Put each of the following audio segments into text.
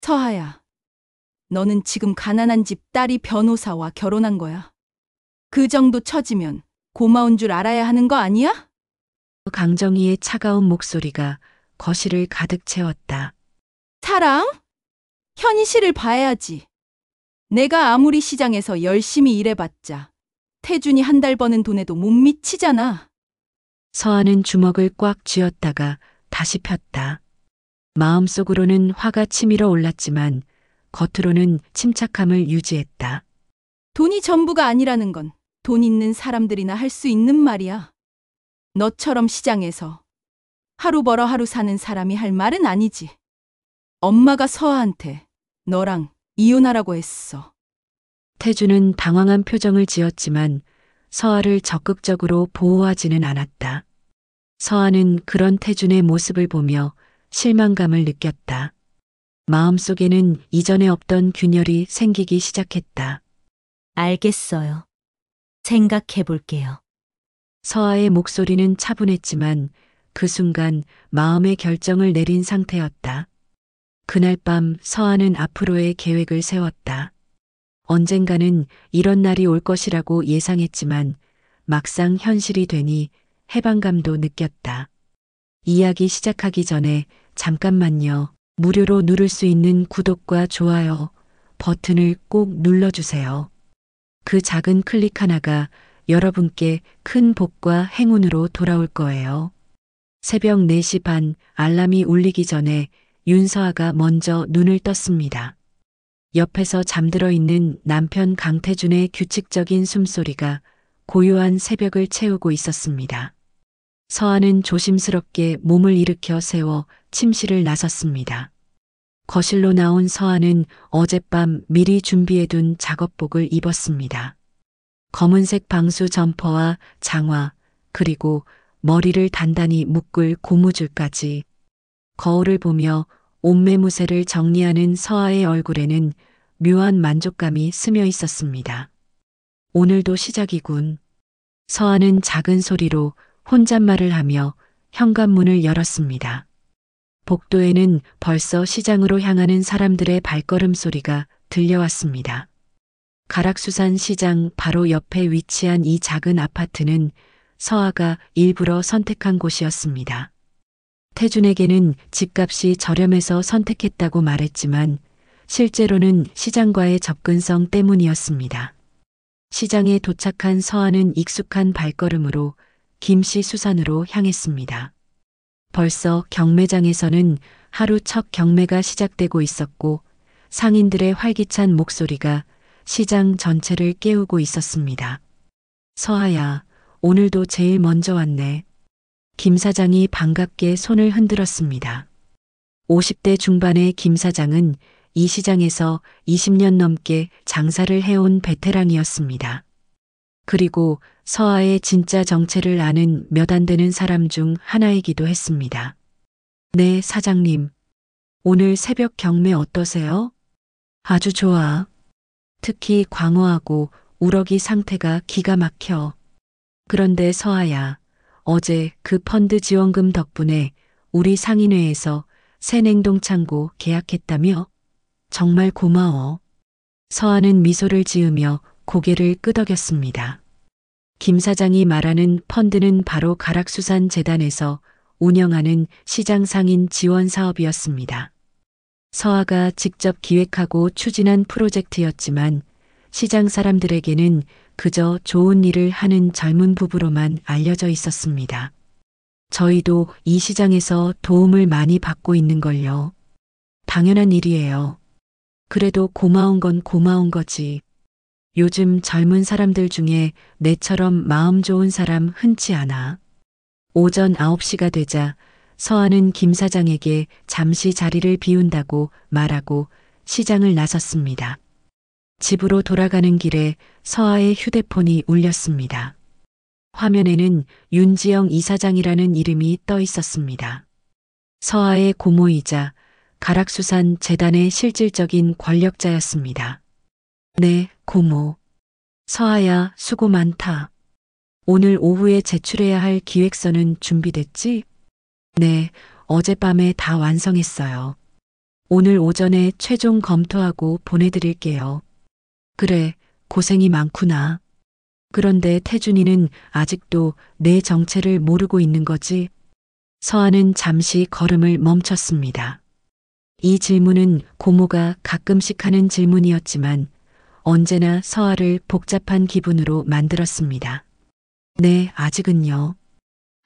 서하야, 너는 지금 가난한 집 딸이 변호사와 결혼한 거야. 그 정도 처지면 고마운 줄 알아야 하는 거 아니야? 강정희의 차가운 목소리가 거실을 가득 채웠다. 사랑? 현실을 봐야지. 내가 아무리 시장에서 열심히 일해봤자 태준이 한 달 버는 돈에도 못 미치잖아. 서하는 주먹을 꽉 쥐었다가 다시 폈다. 마음속으로는 화가 치밀어 올랐지만 겉으로는 침착함을 유지했다. 돈이 전부가 아니라는 건 돈 있는 사람들이나 할 수 있는 말이야. 너처럼 시장에서 하루 벌어 하루 사는 사람이 할 말은 아니지. 엄마가 서하한테 너랑 이혼하라고 했어. 태주는 당황한 표정을 지었지만 서하를 적극적으로 보호하지는 않았다. 서하는 그런 태준의 모습을 보며 실망감을 느꼈다. 마음속에는 이전에 없던 균열이 생기기 시작했다. 알겠어요. 생각해 볼게요. 서하의 목소리는 차분했지만 그 순간 마음의 결정을 내린 상태였다. 그날 밤 서하는 앞으로의 계획을 세웠다. 언젠가는 이런 날이 올 것이라고 예상했지만 막상 현실이 되니 해방감도 느꼈다. 이야기 시작하기 전에 잠깐만요. 무료로 누를 수 있는 구독과 좋아요 버튼을 꼭 눌러주세요. 그 작은 클릭 하나가 여러분께 큰 복과 행운으로 돌아올 거예요. 새벽 4시 반 알람이 울리기 전에 윤서아가 먼저 눈을 떴습니다. 옆에서 잠들어 있는 남편 강태준의 규칙적인 숨소리가 고요한 새벽을 채우고 있었습니다. 서아는 조심스럽게 몸을 일으켜 세워 침실을 나섰습니다. 거실로 나온 서아는 어젯밤 미리 준비해둔 작업복을 입었습니다. 검은색 방수 점퍼와 장화, 그리고 머리를 단단히 묶을 고무줄까지. 거울을 보며 옷매무새를 정리하는 서아의 얼굴에는 묘한 만족감이 스며 있었습니다. 오늘도 시작이군. 서아는 작은 소리로 혼잣말을 하며 현관문을 열었습니다. 복도에는 벌써 시장으로 향하는 사람들의 발걸음 소리가 들려왔습니다. 가락수산 시장 바로 옆에 위치한 이 작은 아파트는 서아가 일부러 선택한 곳이었습니다. 태준에게는 집값이 저렴해서 선택했다고 말했지만 실제로는 시장과의 접근성 때문이었습니다. 시장에 도착한 서아는 익숙한 발걸음으로 김씨 수산으로 향했습니다. 벌써 경매장에서는 하루 첫 경매가 시작되고 있었고 상인들의 활기찬 목소리가 시장 전체를 깨우고 있었습니다. 서아야, 오늘도 제일 먼저 왔네. 김 사장이 반갑게 손을 흔들었습니다. 50대 중반의 김 사장은 이 시장에서 20년 넘게 장사를 해온 베테랑이었습니다. 그리고 서아의 진짜 정체를 아는 몇 안 되는 사람 중 하나이기도 했습니다. 네, 사장님. 오늘 새벽 경매 어떠세요? 아주 좋아. 특히 광어하고 우럭이 상태가 기가 막혀. 그런데 서아야, 어제 그 펀드 지원금 덕분에 우리 상인회에서 새 냉동창고 계약했다며? 정말 고마워. 서아는 미소를 지으며 고개를 끄덕였습니다. 김 사장이 말하는 펀드는 바로 가락수산 재단에서 운영하는 시장 상인 지원 사업이었습니다. 서아가 직접 기획하고 추진한 프로젝트였지만 시장 사람들에게는 그저 좋은 일을 하는 젊은 부부로만 알려져 있었습니다. 저희도 이 시장에서 도움을 많이 받고 있는 걸요. 당연한 일이에요. 그래도 고마운 건 고마운 거지. 요즘 젊은 사람들 중에 내처럼 마음 좋은 사람 흔치 않아. 오전 9시가 되자 서아는 김 사장에게 잠시 자리를 비운다고 말하고 시장을 나섰습니다. 집으로 돌아가는 길에 서아의 휴대폰이 울렸습니다. 화면에는 윤지영 이사장이라는 이름이 떠 있었습니다. 서아의 고모이자 가락수산 재단의 실질적인 권력자였습니다. 네, 고모. 서아야, 수고 많다. 오늘 오후에 제출해야 할 기획서는 준비됐지? 네, 어젯밤에 다 완성했어요. 오늘 오전에 최종 검토하고 보내드릴게요. 그래, 고생이 많구나. 그런데 태준이는 아직도 내 정체를 모르고 있는 거지? 서아는 잠시 걸음을 멈췄습니다. 이 질문은 고모가 가끔씩 하는 질문이었지만 언제나 서아를 복잡한 기분으로 만들었습니다. 네, 아직은요.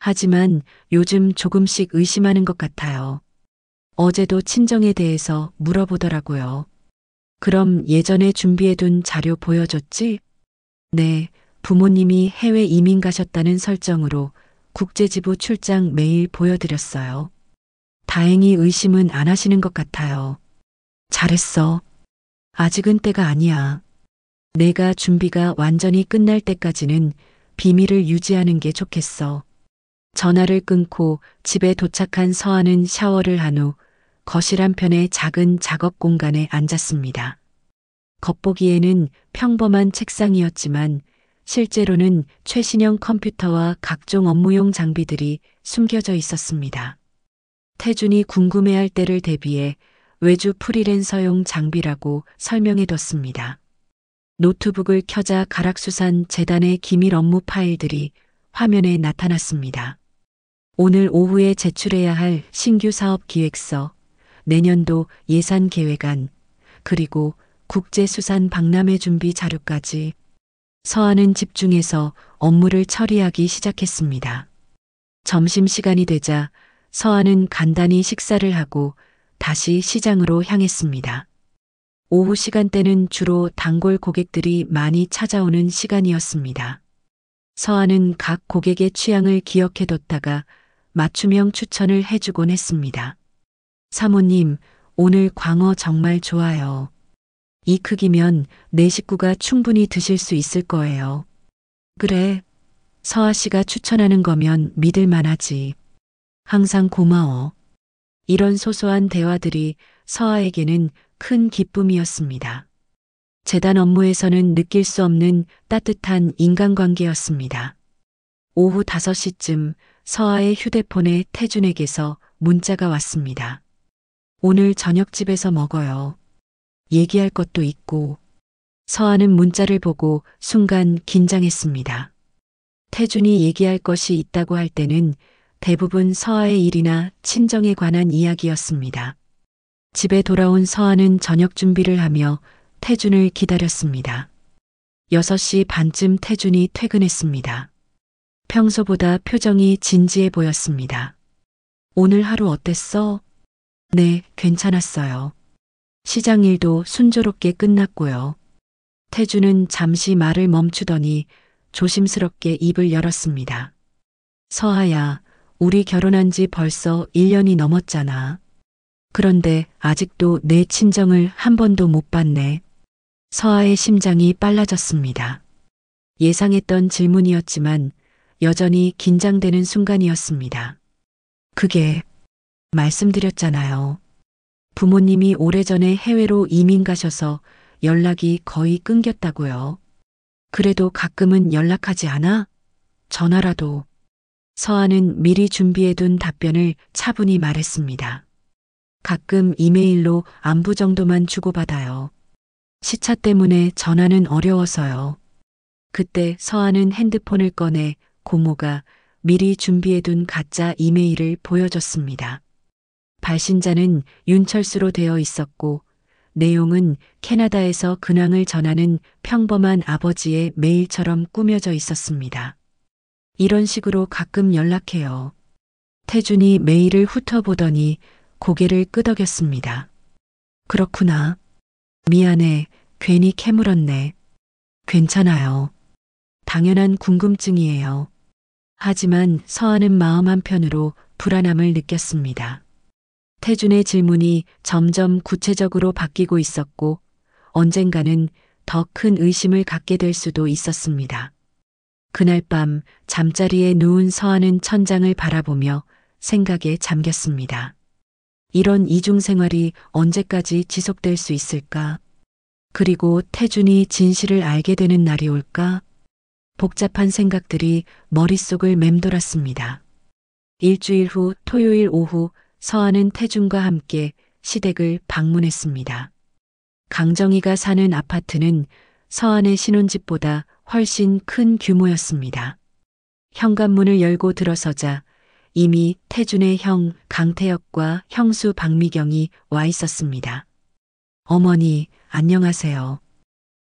하지만 요즘 조금씩 의심하는 것 같아요. 어제도 친정에 대해서 물어보더라고요. 그럼 예전에 준비해둔 자료 보여줬지? 네, 부모님이 해외 이민 가셨다는 설정으로 국제지부 출장 메일 보여드렸어요. 다행히 의심은 안 하시는 것 같아요. 잘했어. 아직은 때가 아니야. 내가 준비가 완전히 끝날 때까지는 비밀을 유지하는 게 좋겠어. 전화를 끊고 집에 도착한 서아는 샤워를 한 후 거실 한편의 작은 작업 공간에 앉았습니다. 겉보기에는 평범한 책상이었지만 실제로는 최신형 컴퓨터와 각종 업무용 장비들이 숨겨져 있었습니다. 태준이 궁금해할 때를 대비해 외주 프리랜서용 장비라고 설명해뒀습니다. 노트북을 켜자 가락수산 재단의 기밀 업무 파일들이 화면에 나타났습니다. 오늘 오후에 제출해야 할 신규 사업 기획서, 내년도 예산 계획안, 그리고 국제수산 박람회 준비 자료까지 서아는 집중해서 업무를 처리하기 시작했습니다. 점심시간이 되자 서아는 간단히 식사를 하고 다시 시장으로 향했습니다. 오후 시간대는 주로 단골 고객들이 많이 찾아오는 시간이었습니다. 서아는 각 고객의 취향을 기억해뒀다가 맞춤형 추천을 해주곤 했습니다. 사모님, 오늘 광어 정말 좋아요. 이 크기면 내 식구가 충분히 드실 수 있을 거예요. 그래, 서아 씨가 추천하는 거면 믿을 만하지. 항상 고마워. 이런 소소한 대화들이 서아에게는 큰 기쁨이었습니다. 재단 업무에서는 느낄 수 없는 따뜻한 인간관계였습니다. 오후 5시쯤 서아의 휴대폰에 태준에게서 문자가 왔습니다. 오늘 저녁 집에서 먹어요. 얘기할 것도 있고. 서아는 문자를 보고 순간 긴장했습니다. 태준이 얘기할 것이 있다고 할 때는 대부분 서아의 일이나 친정에 관한 이야기였습니다. 집에 돌아온 서아는 저녁 준비를 하며 태준을 기다렸습니다. 6시 반쯤 태준이 퇴근했습니다. 평소보다 표정이 진지해 보였습니다. 오늘 하루 어땠어? 네, 괜찮았어요. 시장 일도 순조롭게 끝났고요. 태준은 잠시 말을 멈추더니 조심스럽게 입을 열었습니다. 서아야, 우리 결혼한 지 벌써 1년이 넘었잖아. 그런데 아직도 내 친정을 한 번도 못 봤네. 서아의 심장이 빨라졌습니다. 예상했던 질문이었지만 여전히 긴장되는 순간이었습니다. 그게 말씀드렸잖아요. 부모님이 오래전에 해외로 이민 가셔서 연락이 거의 끊겼다고요. 그래도 가끔은 연락하지 않아? 전화라도. 서아는 미리 준비해둔 답변을 차분히 말했습니다. 가끔 이메일로 안부 정도만 주고받아요. 시차 때문에 전화는 어려워서요. 그때 서아는 핸드폰을 꺼내 고모가 미리 준비해둔 가짜 이메일을 보여줬습니다. 발신자는 윤철수로 되어 있었고 내용은 캐나다에서 근황을 전하는 평범한 아버지의 메일처럼 꾸며져 있었습니다. 이런 식으로 가끔 연락해요. 태준이 메일을 훑어보더니 고개를 끄덕였습니다. 그렇구나. 미안해. 괜히 캐물었네. 괜찮아요. 당연한 궁금증이에요. 하지만 서아는 마음 한편으로 불안함을 느꼈습니다. 태준의 질문이 점점 구체적으로 바뀌고 있었고 언젠가는 더 큰 의심을 갖게 될 수도 있었습니다. 그날 밤 잠자리에 누운 서아는 천장을 바라보며 생각에 잠겼습니다. 이런 이중생활이 언제까지 지속될 수 있을까? 그리고 태준이 진실을 알게 되는 날이 올까? 복잡한 생각들이 머릿속을 맴돌았습니다. 일주일 후 토요일 오후 서아는 태준과 함께 시댁을 방문했습니다. 강정희가 사는 아파트는 서한의 신혼집보다 훨씬 큰 규모였습니다. 현관문을 열고 들어서자 이미 태준의 형 강태혁과 형수 박미경이 와 있었습니다. 어머니, 안녕하세요.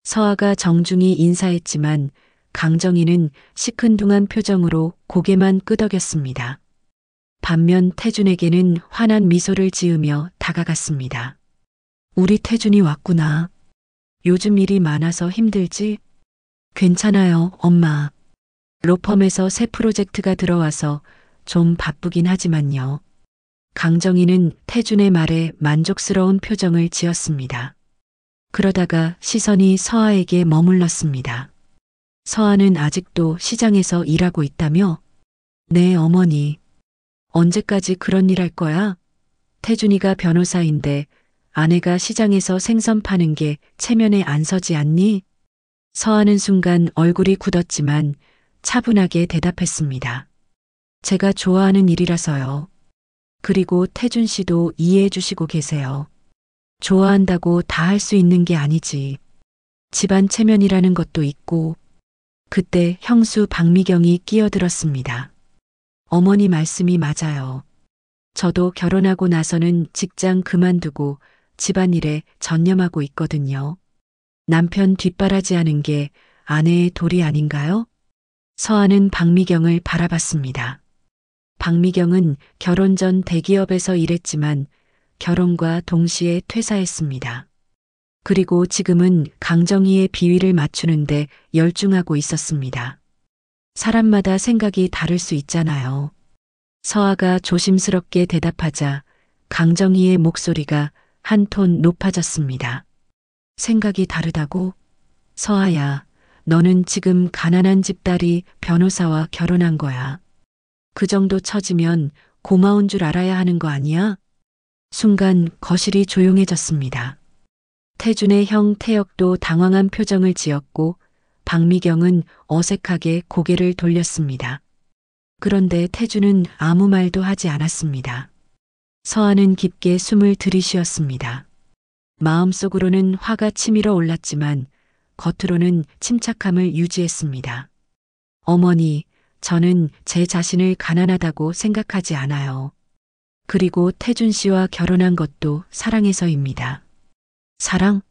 서아가 정중히 인사했지만 강정희는 시큰둥한 표정으로 고개만 끄덕였습니다. 반면 태준에게는 환한 미소를 지으며 다가갔습니다. 우리 태준이 왔구나. 요즘 일이 많아서 힘들지? 괜찮아요, 엄마. 로펌에서 새 프로젝트가 들어와서 좀 바쁘긴 하지만요. 강정희는 태준의 말에 만족스러운 표정을 지었습니다. 그러다가 시선이 서아에게 머물렀습니다. 서아는 아직도 시장에서 일하고 있다며? 네, 어머니. 언제까지 그런 일 할 거야? 태준이가 변호사인데 아내가 시장에서 생선 파는 게 체면에 안 서지 않니? 서아는 순간 얼굴이 굳었지만 차분하게 대답했습니다. 제가 좋아하는 일이라서요. 그리고 태준 씨도 이해해 주시고 계세요. 좋아한다고 다 할 수 있는 게 아니지. 집안 체면이라는 것도 있고. 그때 형수 박미경이 끼어들었습니다. 어머니 말씀이 맞아요. 저도 결혼하고 나서는 직장 그만두고 집안일에 전념하고 있거든요. 남편 뒷바라지하는 게 아내의 도리 아닌가요? 서아는 박미경을 바라봤습니다. 박미경은 결혼 전 대기업에서 일했지만 결혼과 동시에 퇴사했습니다. 그리고 지금은 강정희의 비위를 맞추는데 열중하고 있었습니다. 사람마다 생각이 다를 수 있잖아요. 서아가 조심스럽게 대답하자 강정희의 목소리가 한 톤 높아졌습니다. 생각이 다르다고? 서아야, 너는 지금 가난한 집딸이 변호사와 결혼한 거야. 그 정도 처지면 고마운 줄 알아야 하는 거 아니야? 순간 거실이 조용해졌습니다. 태준의 형 태혁도 당황한 표정을 지었고 박미경은 어색하게 고개를 돌렸습니다. 그런데 태준은 아무 말도 하지 않았습니다. 서아는 깊게 숨을 들이쉬었습니다. 마음속으로는 화가 치밀어 올랐지만 겉으로는 침착함을 유지했습니다. 어머니, 저는 제 자신을 가난하다고 생각하지 않아요. 그리고 태준 씨와 결혼한 것도 사랑해서입니다. 사랑?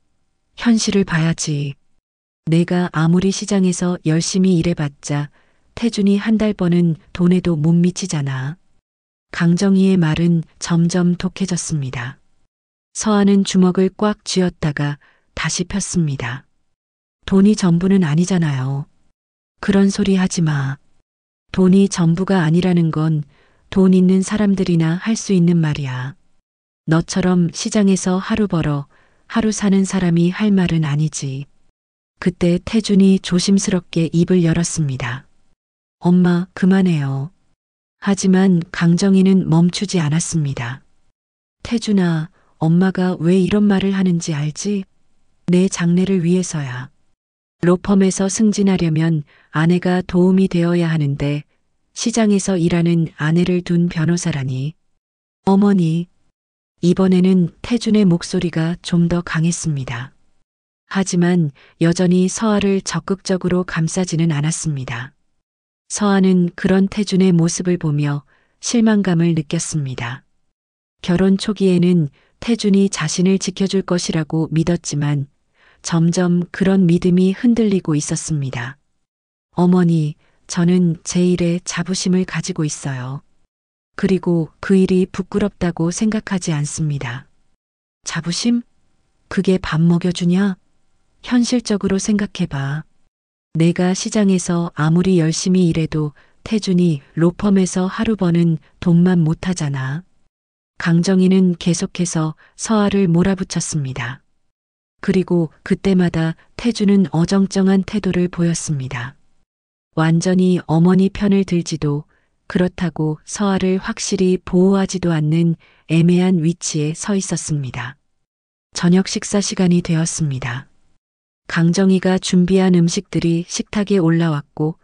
현실을 봐야지. 내가 아무리 시장에서 열심히 일해봤자 태준이 한 달 버는 돈에도 못 미치잖아. 강정희의 말은 점점 독해졌습니다. 서아는 주먹을 꽉 쥐었다가 다시 폈습니다. 돈이 전부는 아니잖아요. 그런 소리 하지 마. 돈이 전부가 아니라는 건 돈 있는 사람들이나 할 수 있는 말이야. 너처럼 시장에서 하루 벌어 하루 사는 사람이 할 말은 아니지. 그때 태준이 조심스럽게 입을 열었습니다. 엄마, 그만해요. 하지만 강정희는 멈추지 않았습니다. 태준아, 엄마가 왜 이런 말을 하는지 알지? 내 장래를 위해서야. 로펌에서 승진하려면 아내가 도움이 되어야 하는데 시장에서 일하는 아내를 둔 변호사라니. 어머니, 이번에는 태준의 목소리가 좀 더 강했습니다. 하지만 여전히 서아를 적극적으로 감싸지는 않았습니다. 서아는 그런 태준의 모습을 보며 실망감을 느꼈습니다. 결혼 초기에는 태준이 자신을 지켜줄 것이라고 믿었지만 점점 그런 믿음이 흔들리고 있었습니다. 어머니, 저는 제 일에 자부심을 가지고 있어요. 그리고 그 일이 부끄럽다고 생각하지 않습니다. 자부심? 그게 밥 먹여주냐? 현실적으로 생각해봐. 내가 시장에서 아무리 열심히 일해도 태준이 로펌에서 하루 버는 돈만 못하잖아. 강정희는 계속해서 서아를 몰아붙였습니다. 그리고 그때마다 태준은 어정쩡한 태도를 보였습니다. 완전히 어머니 편을 들지도 그렇다고 서아를 확실히 보호하지도 않는 애매한 위치에 서 있었습니다. 저녁 식사 시간이 되었습니다. 강정희가 준비한 음식들이 식탁에 올라왔고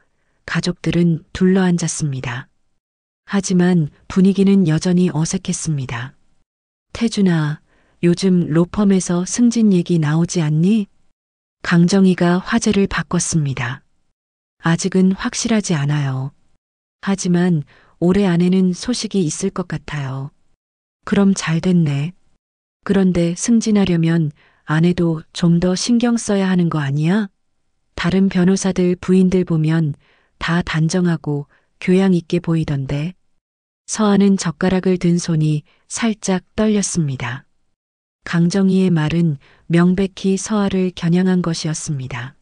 가족들은 둘러앉았습니다. 하지만 분위기는 여전히 어색했습니다. 태준아, 요즘 로펌에서 승진 얘기 나오지 않니? 강정희가 화제를 바꿨습니다. 아직은 확실하지 않아요. 하지만 올해 안에는 소식이 있을 것 같아요. 그럼 잘 됐네. 그런데 승진하려면 아내도 좀 더 신경 써야 하는 거 아니야? 다른 변호사들 부인들 보면 다 단정하고 교양 있게 보이던데. 서하는 젓가락을 든 손이 살짝 떨렸습니다. 강정희의 말은 명백히 서하를 겨냥한 것이었습니다.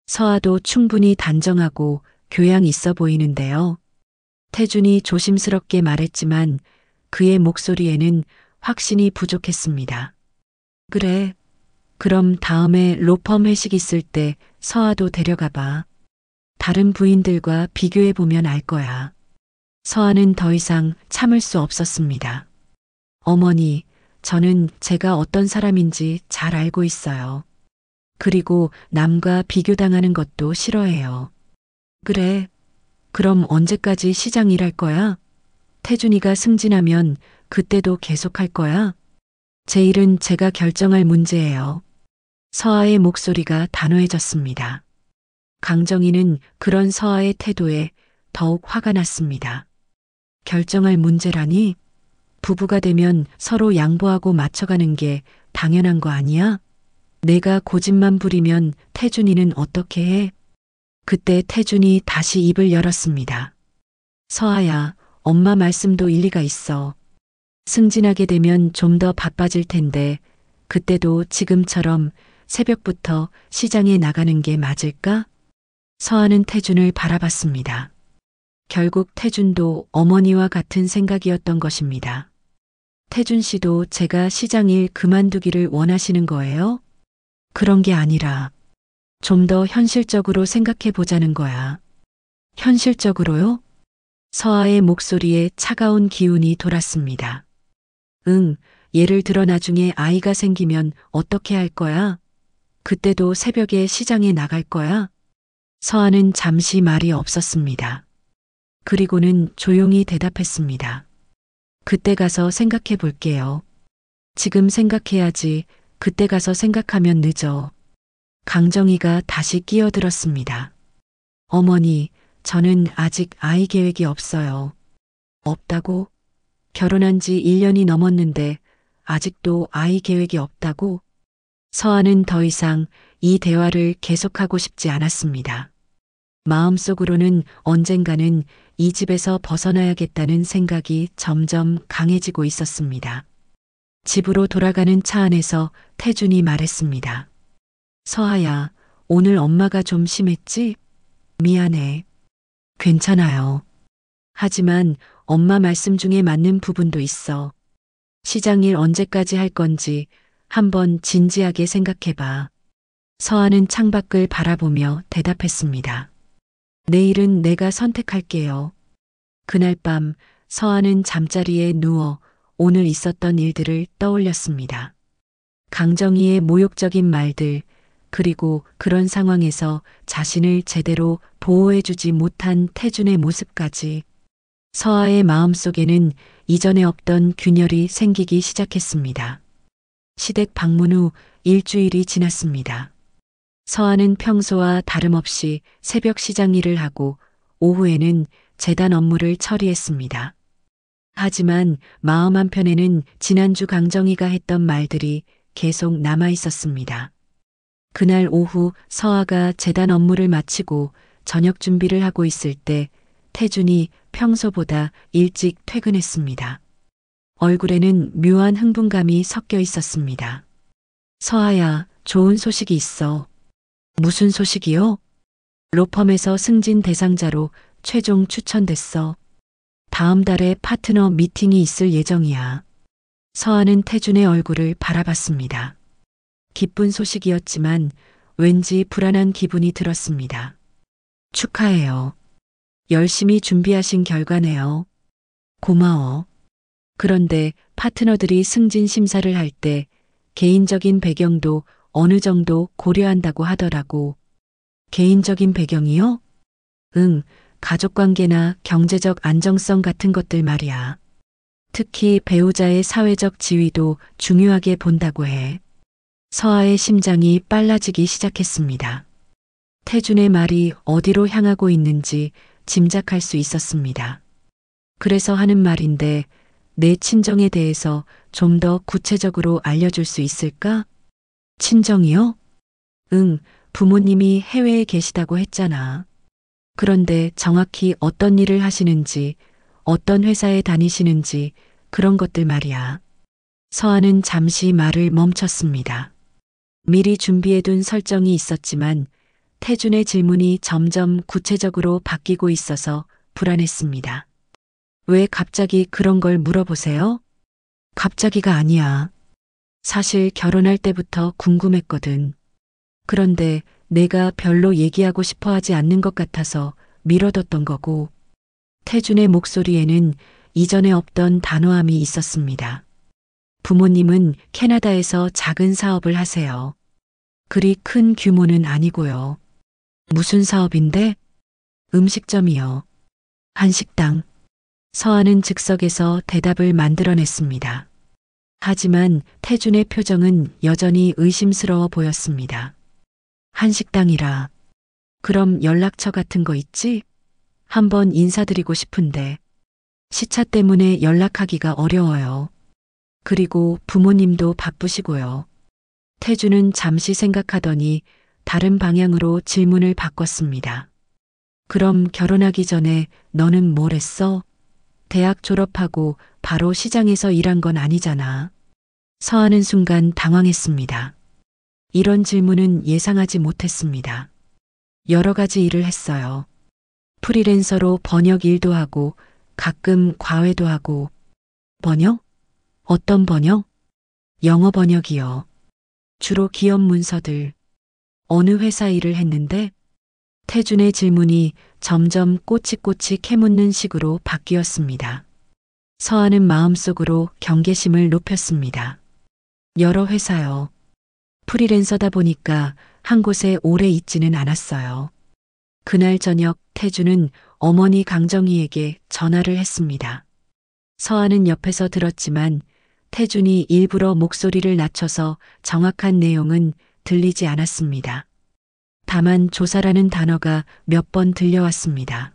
서하도 충분히 단정하고 교양 있어 보이는데요. 태준이 조심스럽게 말했지만 그의 목소리에는 확신이 부족했습니다. 그래. 그럼 다음에 로펌 회식 있을 때 서하도 데려가 봐. 다른 부인들과 비교해 보면 알 거야. 서하는 더 이상 참을 수 없었습니다. 어머니, 저는 제가 어떤 사람인지 잘 알고 있어요. 그리고 남과 비교당하는 것도 싫어해요. 그래. 그럼 언제까지 시장 일할 거야? 태준이가 승진하면 그때도 계속할 거야? 제 일은 제가 결정할 문제예요. 서하의 목소리가 단호해졌습니다. 강정희는 그런 서하의 태도에 더욱 화가 났습니다. 결정할 문제라니? 부부가 되면 서로 양보하고 맞춰가는 게 당연한 거 아니야? 내가 고집만 부리면 태준이는 어떻게 해? 그때 태준이 다시 입을 열었습니다. 서하야, 엄마 말씀도 일리가 있어. 승진하게 되면 좀 더 바빠질 텐데 그때도 지금처럼 새벽부터 시장에 나가는 게 맞을까? 서하는 태준을 바라봤습니다. 결국 태준도 어머니와 같은 생각이었던 것입니다. 태준 씨도 제가 시장 일 그만두기를 원하시는 거예요? 그런 게 아니라 좀 더 현실적으로 생각해 보자는 거야. 현실적으로요? 서하의 목소리에 차가운 기운이 돌았습니다. 응, 예를 들어 나중에 아이가 생기면 어떻게 할 거야? 그때도 새벽에 시장에 나갈 거야? 서하는 잠시 말이 없었습니다. 그리고는 조용히 대답했습니다. 그때 가서 생각해 볼게요. 지금 생각해야지. 그때 가서 생각하면 늦어. 강정희가 다시 끼어들었습니다. 어머니, 저는 아직 아이 계획이 없어요. 없다고? 결혼한 지 1년이 넘었는데 아직도 아이 계획이 없다고? 서하는 더 이상 이 대화를 계속하고 싶지 않았습니다. 마음속으로는 언젠가는 이 집에서 벗어나야겠다는 생각이 점점 강해지고 있었습니다. 집으로 돌아가는 차 안에서 태준이 말했습니다. 서하야, 오늘 엄마가 좀 심했지? 미안해. 괜찮아요. 하지만 엄마 말씀 중에 맞는 부분도 있어. 시장 일 언제까지 할 건지 한번 진지하게 생각해봐. 서하는 창밖을 바라보며 대답했습니다. 내일은 내가 선택할게요. 그날 밤 서하는 잠자리에 누워 오늘 있었던 일들을 떠올렸습니다. 강정희의 모욕적인 말들, 그리고 그런 상황에서 자신을 제대로 보호해주지 못한 태준의 모습까지. 서하의 마음속에는 이전에 없던 균열이 생기기 시작했습니다. 시댁 방문 후 일주일이 지났습니다. 서하는 평소와 다름없이 새벽 시장 일을 하고 오후에는 재단 업무를 처리했습니다. 하지만 마음 한편에는 지난주 강정희가 했던 말들이 계속 남아 있었습니다. 그날 오후 서하가 재단 업무를 마치고 저녁 준비를 하고 있을 때 태준이 평소보다 일찍 퇴근했습니다. 얼굴에는 묘한 흥분감이 섞여 있었습니다. 서하야, 좋은 소식이 있어. 무슨 소식이요? 로펌에서 승진 대상자로 최종 추천됐어. 다음 달에 파트너 미팅이 있을 예정이야. 서하는 태준의 얼굴을 바라봤습니다. 기쁜 소식이었지만 왠지 불안한 기분이 들었습니다. 축하해요. 열심히 준비하신 결과네요. 고마워. 그런데 파트너들이 승진 심사를 할 때 개인적인 배경도 어느 정도 고려한다고 하더라고. 개인적인 배경이요? 응, 가족관계나 경제적 안정성 같은 것들 말이야. 특히 배우자의 사회적 지위도 중요하게 본다고 해. 서아의 심장이 빨라지기 시작했습니다. 태준의 말이 어디로 향하고 있는지 짐작할 수 있었습니다. 그래서 하는 말인데 내 친정에 대해서 좀 더 구체적으로 알려줄 수 있을까? 친정이요? 응, 부모님이 해외에 계시다고 했잖아. 그런데 정확히 어떤 일을 하시는지, 어떤 회사에 다니시는지 그런 것들 말이야. 서아는 잠시 말을 멈췄습니다. 미리 준비해둔 설정이 있었지만 태준의 질문이 점점 구체적으로 바뀌고 있어서 불안했습니다. 왜 갑자기 그런 걸 물어보세요? 갑자기가 아니야. 사실 결혼할 때부터 궁금했거든. 그런데 내가 별로 얘기하고 싶어 하지 않는 것 같아서 미뤄뒀던 거고, 태준의 목소리에는 이전에 없던 단호함이 있었습니다. 부모님은 캐나다에서 작은 사업을 하세요. 그리 큰 규모는 아니고요. 무슨 사업인데? 음식점이요. 한식당. 서아는 즉석에서 대답을 만들어냈습니다. 하지만 태준의 표정은 여전히 의심스러워 보였습니다. 한식당이라. 그럼 연락처 같은 거 있지? 한번 인사드리고 싶은데. 시차 때문에 연락하기가 어려워요. 그리고 부모님도 바쁘시고요. 태준은 잠시 생각하더니 다른 방향으로 질문을 바꿨습니다. 그럼 결혼하기 전에 너는 뭘 했어? 대학 졸업하고 바로 시장에서 일한 건 아니잖아. 서하는 순간 당황했습니다. 이런 질문은 예상하지 못했습니다. 여러 가지 일을 했어요. 프리랜서로 번역 일도 하고 가끔 과외도 하고. 번역? 어떤 번역? 영어 번역이요. 주로 기업 문서들. 어느 회사 일을 했는데? 태준의 질문이 점점 꼬치꼬치 캐묻는 식으로 바뀌었습니다. 서하는 마음속으로 경계심을 높였습니다. 여러 회사요. 프리랜서다 보니까 한 곳에 오래 있지는 않았어요. 그날 저녁 태준은 어머니 강정희에게 전화를 했습니다. 서하는 옆에서 들었지만 태준이 일부러 목소리를 낮춰서 정확한 내용은 들리지 않았습니다. 다만 조사라는 단어가 몇 번 들려왔습니다.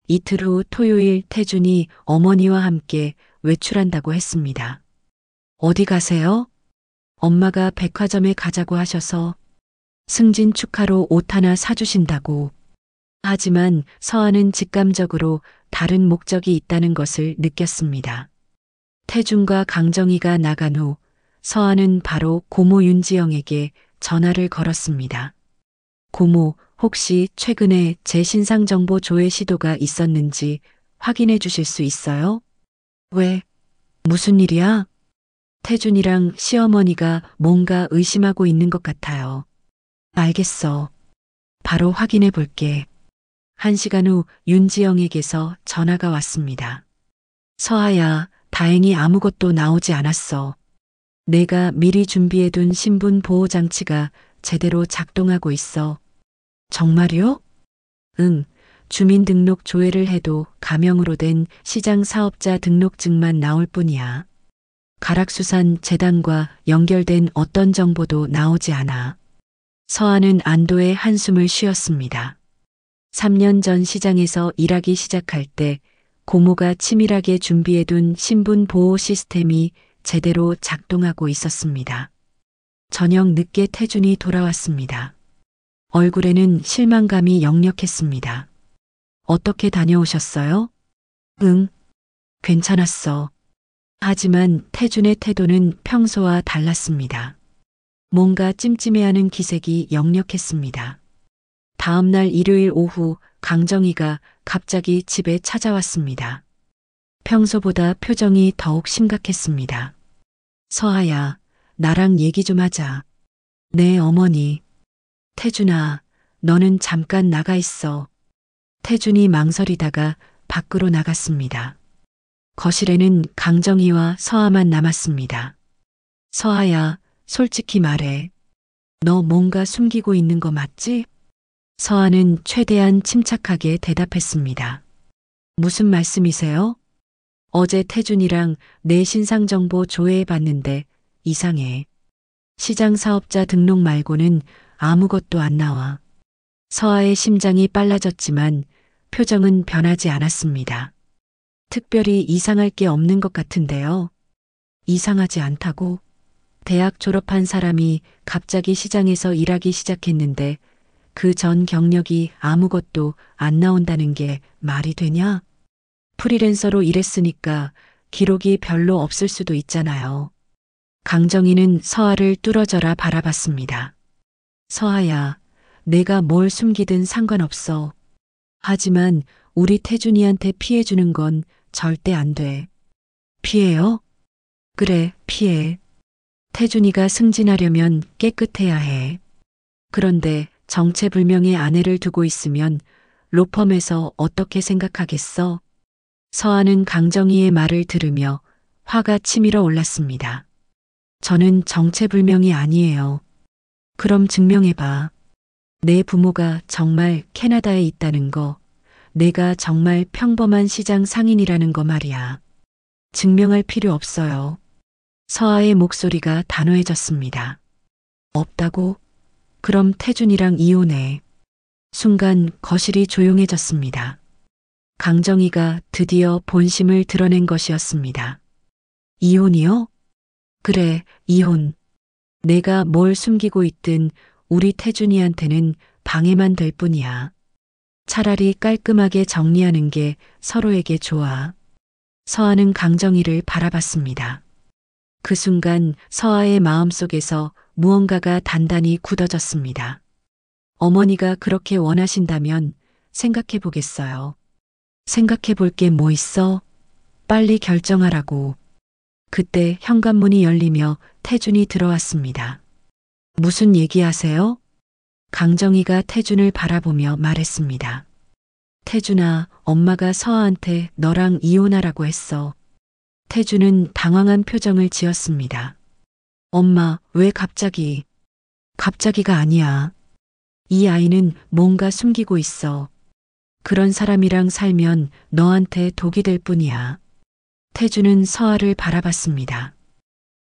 이틀 후 토요일 태준이 어머니와 함께 외출한다고 했습니다. 어디 가세요? 엄마가 백화점에 가자고 하셔서. 승진 축하로 옷 하나 사주신다고. 하지만 서하는 직감적으로 다른 목적이 있다는 것을 느꼈습니다. 태준과 강정희가 나간 후 서하는 바로 고모 윤지영에게 전화를 걸었습니다. 고모, 혹시 최근에 제 신상 정보 조회 시도가 있었는지 확인해 주실 수 있어요? 왜? 무슨 일이야? 태준이랑 시어머니가 뭔가 의심하고 있는 것 같아요. 알겠어. 바로 확인해 볼게. 1시간 후 윤지영에게서 전화가 왔습니다. 서하야, 다행히 아무것도 나오지 않았어. 내가 미리 준비해둔 신분 보호 장치가 제대로 작동하고 있어. 정말요? 응, 주민등록 조회를 해도 가명으로 된 시장 사업자 등록증만 나올 뿐이야. 가락수산 재단과 연결된 어떤 정보도 나오지 않아. 서하는 안도의 한숨을 쉬었습니다. 3년 전 시장에서 일하기 시작할 때 고모가 치밀하게 준비해둔 신분 보호 시스템이 제대로 작동하고 있었습니다. 저녁 늦게 태준이 돌아왔습니다. 얼굴에는 실망감이 역력했습니다. 어떻게 다녀오셨어요? 응, 괜찮았어. 하지만 태준의 태도는 평소와 달랐습니다. 뭔가 찜찜해하는 기색이 역력했습니다. 다음 날 일요일 오후 강정희가 갑자기 집에 찾아왔습니다. 평소보다 표정이 더욱 심각했습니다. 서하야, 나랑 얘기 좀 하자. 네, 어머니. 태준아, 너는 잠깐 나가 있어. 태준이 망설이다가 밖으로 나갔습니다. 거실에는 강정희와 서하만 남았습니다. 서하야, 솔직히 말해. 너 뭔가 숨기고 있는 거 맞지? 서하는 최대한 침착하게 대답했습니다. 무슨 말씀이세요? 어제 태준이랑 내 신상정보 조회해 봤는데 이상해. 시장 사업자 등록 말고는 아무것도 안 나와. 서아의 심장이 빨라졌지만 표정은 변하지 않았습니다. 특별히 이상할 게 없는 것 같은데요. 이상하지 않다고? 대학 졸업한 사람이 갑자기 시장에서 일하기 시작했는데 그 전 경력이 아무것도 안 나온다는 게 말이 되냐? 프리랜서로 일했으니까 기록이 별로 없을 수도 있잖아요. 강정희는 서아를 뚫어져라 바라봤습니다. 서아야, 내가 뭘 숨기든 상관없어. 하지만 우리 태준이한테 피해 주는 건 절대 안 돼. 피해요? 그래, 피해. 태준이가 승진하려면 깨끗해야 해. 그런데 정체불명의 아내를 두고 있으면 로펌에서 어떻게 생각하겠어? 서아는 강정희의 말을 들으며 화가 치밀어 올랐습니다. 저는 정체불명이 아니에요. 그럼 증명해봐. 내 부모가 정말 캐나다에 있다는 거, 내가 정말 평범한 시장 상인이라는 거 말이야. 증명할 필요 없어요. 서아의 목소리가 단호해졌습니다. 없다고? 그럼 태준이랑 이혼해. 순간 거실이 조용해졌습니다. 강정희가 드디어 본심을 드러낸 것이었습니다. 이혼이요? 그래, 이혼. 내가 뭘 숨기고 있든 우리 태준이한테는 방해만 될 뿐이야. 차라리 깔끔하게 정리하는 게 서로에게 좋아. 서아는 강정희를 바라봤습니다. 그 순간 서아의 마음속에서 무언가가 단단히 굳어졌습니다. 어머니가 그렇게 원하신다면 생각해 보겠어요. 생각해 볼 게 뭐 있어? 빨리 결정하라고. 그때 현관문이 열리며 태준이 들어왔습니다. 무슨 얘기하세요? 강정희가 태준을 바라보며 말했습니다. 태준아, 엄마가 서아한테 너랑 이혼하라고 했어. 태준은 당황한 표정을 지었습니다. 엄마, 왜 갑자기? 갑자기가 아니야. 이 아이는 뭔가 숨기고 있어. 그런 사람이랑 살면 너한테 독이 될 뿐이야. 태준은 서아를 바라봤습니다.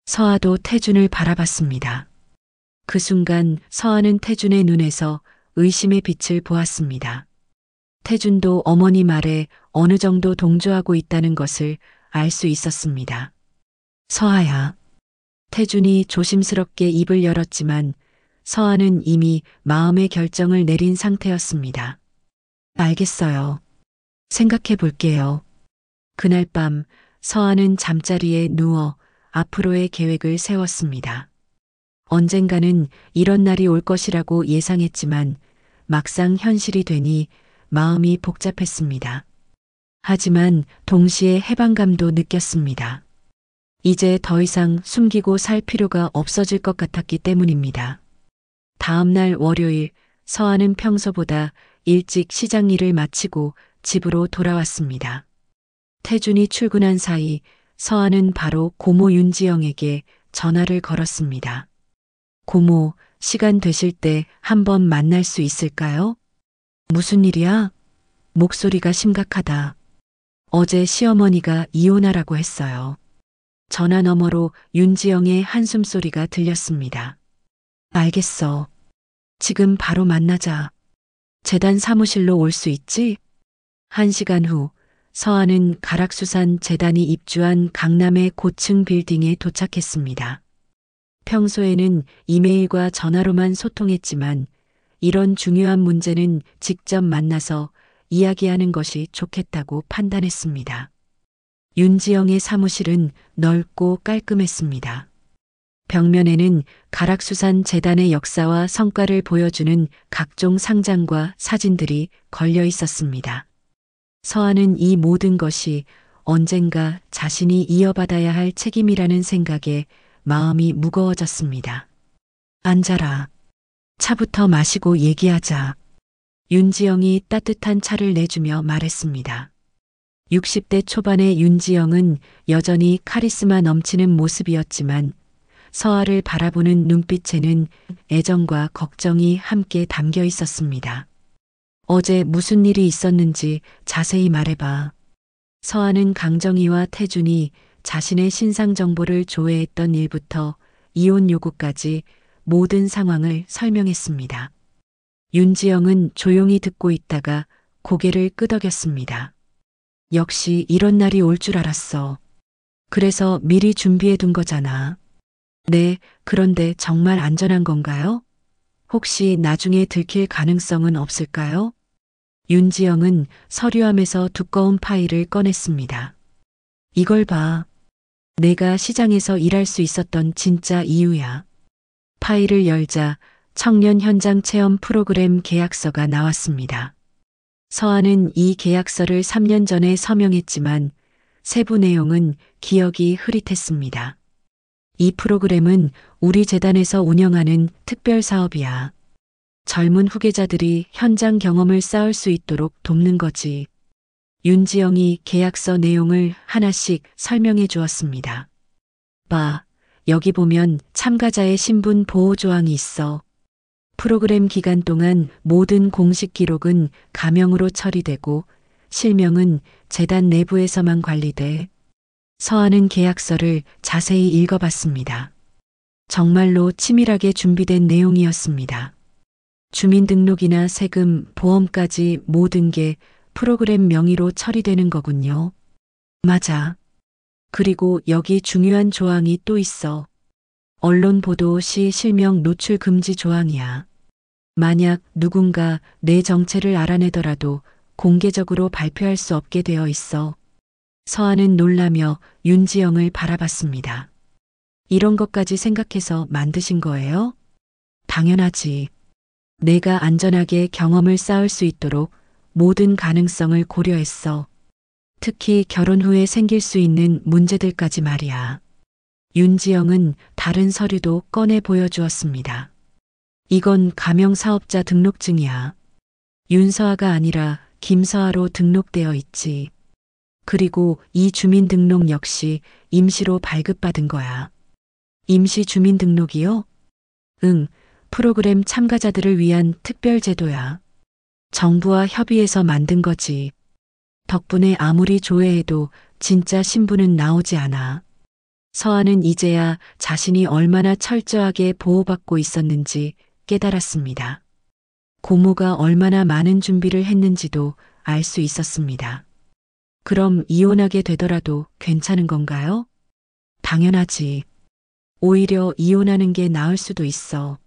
서아도 태준을 바라봤습니다. 그 순간 서아는 태준의 눈에서 의심의 빛을 보았습니다. 태준도 어머니 말에 어느 정도 동조하고 있다는 것을 알 수 있었습니다. 서아야. 태준이 조심스럽게 입을 열었지만 서아는 이미 마음의 결정을 내린 상태였습니다. 알겠어요. 생각해 볼게요. 그날 밤 서아는 잠자리에 누워 앞으로의 계획을 세웠습니다. 언젠가는 이런 날이 올 것이라고 예상했지만 막상 현실이 되니 마음이 복잡했습니다. 하지만 동시에 해방감도 느꼈습니다. 이제 더 이상 숨기고 살 필요가 없어질 것 같았기 때문입니다. 다음 날 월요일 서아는 평소보다 일찍 시장 일을 마치고 집으로 돌아왔습니다. 태준이 출근한 사이 서아는 바로 고모 윤지영에게 전화를 걸었습니다. 고모, 시간 되실 때 한번 만날 수 있을까요? 무슨 일이야? 목소리가 심각하다. 어제 시어머니가 이혼하라고 했어요. 전화 너머로 윤지영의 한숨소리가 들렸습니다. 알겠어. 지금 바로 만나자. 재단 사무실로 올 수 있지? 1시간 후 서아는 가락수산 재단이 입주한 강남의 고층 빌딩에 도착했습니다. 평소에는 이메일과 전화로만 소통했지만 이런 중요한 문제는 직접 만나서 이야기하는 것이 좋겠다고 판단했습니다. 윤지영의 사무실은 넓고 깔끔했습니다. 벽면에는 가락수산 재단의 역사와 성과를 보여주는 각종 상장과 사진들이 걸려 있었습니다. 서아는 이 모든 것이 언젠가 자신이 이어받아야 할 책임이라는 생각에 마음이 무거워졌습니다. 앉아라. 차부터 마시고 얘기하자. 윤지영이 따뜻한 차를 내주며 말했습니다. 60대 초반의 윤지영은 여전히 카리스마 넘치는 모습이었지만 서아를 바라보는 눈빛에는 애정과 걱정이 함께 담겨 있었습니다. 어제 무슨 일이 있었는지 자세히 말해봐. 서한은 강정희와 태준이 자신의 신상 정보를 조회했던 일부터 이혼 요구까지 모든 상황을 설명했습니다. 윤지영은 조용히 듣고 있다가 고개를 끄덕였습니다. 역시 이런 날이 올 줄 알았어. 그래서 미리 준비해 둔 거잖아. 네, 그런데 정말 안전한 건가요? 혹시 나중에 들킬 가능성은 없을까요? 윤지영은 서류함에서 두꺼운 파일을 꺼냈습니다. 이걸 봐. 내가 시장에서 일할 수 있었던 진짜 이유야. 파일을 열자 청년 현장 체험 프로그램 계약서가 나왔습니다. 서한은 이 계약서를 3년 전에 서명했지만 세부 내용은 기억이 흐릿했습니다. 이 프로그램은 우리 재단에서 운영하는 특별 사업이야. 젊은 후계자들이 현장 경험을 쌓을 수 있도록 돕는 거지. 윤지영이 계약서 내용을 하나씩 설명해 주었습니다. 봐, 여기 보면 참가자의 신분 보호 조항이 있어. 프로그램 기간 동안 모든 공식 기록은 가명으로 처리되고 실명은 재단 내부에서만 관리돼. 서한은 계약서를 자세히 읽어봤습니다. 정말로 치밀하게 준비된 내용이었습니다. 주민등록이나 세금, 보험까지 모든 게 프로그램 명의로 처리되는 거군요. 맞아. 그리고 여기 중요한 조항이 또 있어. 언론 보도 시 실명 노출 금지 조항이야. 만약 누군가 내 정체를 알아내더라도 공개적으로 발표할 수 없게 되어 있어. 서한은 놀라며 윤지영을 바라봤습니다. 이런 것까지 생각해서 만드신 거예요? 당연하지. 내가 안전하게 경험을 쌓을 수 있도록 모든 가능성을 고려했어. 특히 결혼 후에 생길 수 있는 문제들까지 말이야. 윤지영은 다른 서류도 꺼내 보여주었습니다. 이건 가명사업자 등록증이야. 윤서아가 아니라 김서아로 등록되어 있지. 그리고 이 주민등록 역시 임시로 발급받은 거야. 임시 주민등록이요? 응, 프로그램 참가자들을 위한 특별 제도야. 정부와 협의해서 만든 거지. 덕분에 아무리 조회해도 진짜 신분은 나오지 않아. 서한은 이제야 자신이 얼마나 철저하게 보호받고 있었는지 깨달았습니다. 고모가 얼마나 많은 준비를 했는지도 알 수 있었습니다. 그럼 이혼하게 되더라도 괜찮은 건가요? 당연하지. 오히려 이혼하는 게 나을 수도 있어.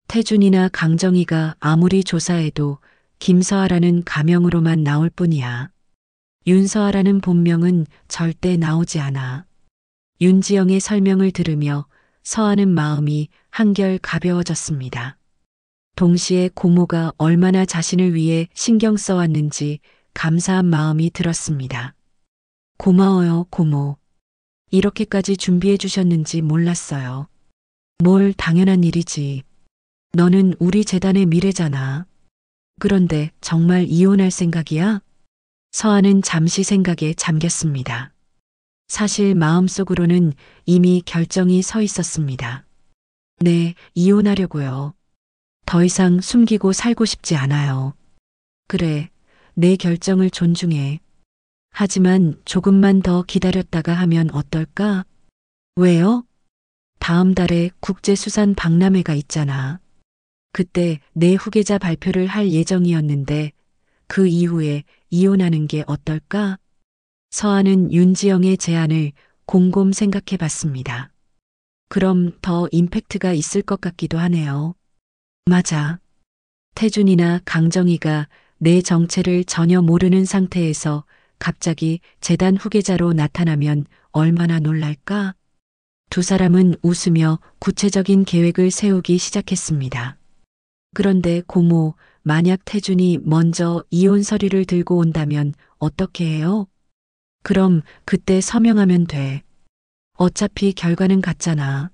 태준이나 강정희가 아무리 조사해도 김서아라는 가명으로만 나올 뿐이야. 윤서아라는 본명은 절대 나오지 않아. 윤지영의 설명을 들으며 서하는 마음이 한결 가벼워졌습니다. 동시에 고모가 얼마나 자신을 위해 신경 써왔는지 감사한 마음이 들었습니다. 고마워요, 고모. 이렇게까지 준비해 주셨는지 몰랐어요. 뭘 당연한 일이지. 너는 우리 재단의 미래잖아. 그런데 정말 이혼할 생각이야? 서한은 잠시 생각에 잠겼습니다. 사실 마음속으로는 이미 결정이 서 있었습니다. 네, 이혼하려고요. 더 이상 숨기고 살고 싶지 않아요. 그래, 내 결정을 존중해. 하지만 조금만 더 기다렸다가 하면 어떨까? 왜요? 다음 달에 국제수산 박람회가 있잖아. 그때 내 후계자 발표를 할 예정이었는데 그 이후에 이혼하는 게 어떨까? 서한은 윤지영의 제안을 곰곰 생각해 봤습니다. 그럼 더 임팩트가 있을 것 같기도 하네요. 맞아. 태준이나 강정희가 내 정체를 전혀 모르는 상태에서 갑자기 재단 후계자로 나타나면 얼마나 놀랄까? 두 사람은 웃으며 구체적인 계획을 세우기 시작했습니다. 그런데 고모, 만약 태준이 먼저 이혼 서류를 들고 온다면 어떻게 해요? 그럼 그때 서명하면 돼. 어차피 결과는 같잖아.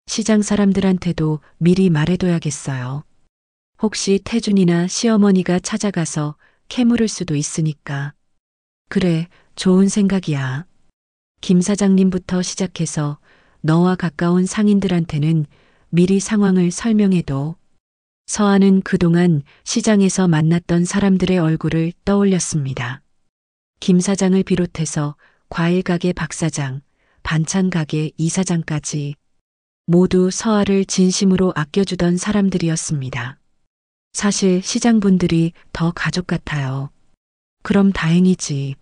시장 사람들한테도 미리 말해둬야겠어요. 혹시 태준이나 시어머니가 찾아가서 캐물을 수도 있으니까. 그래, 좋은 생각이야. 김 사장님부터 시작해서 너와 가까운 상인들한테는 미리 상황을 설명해도. 서한은 그동안 시장에서 만났던 사람들의 얼굴을 떠올렸습니다. 김 사장을 비롯해서 과일 가게 박 사장, 반찬 가게 이 사장까지 모두 서아를 진심으로 아껴주던 사람들이었습니다. 사실 시장분들이 더 가족 같아요. 그럼 다행이지.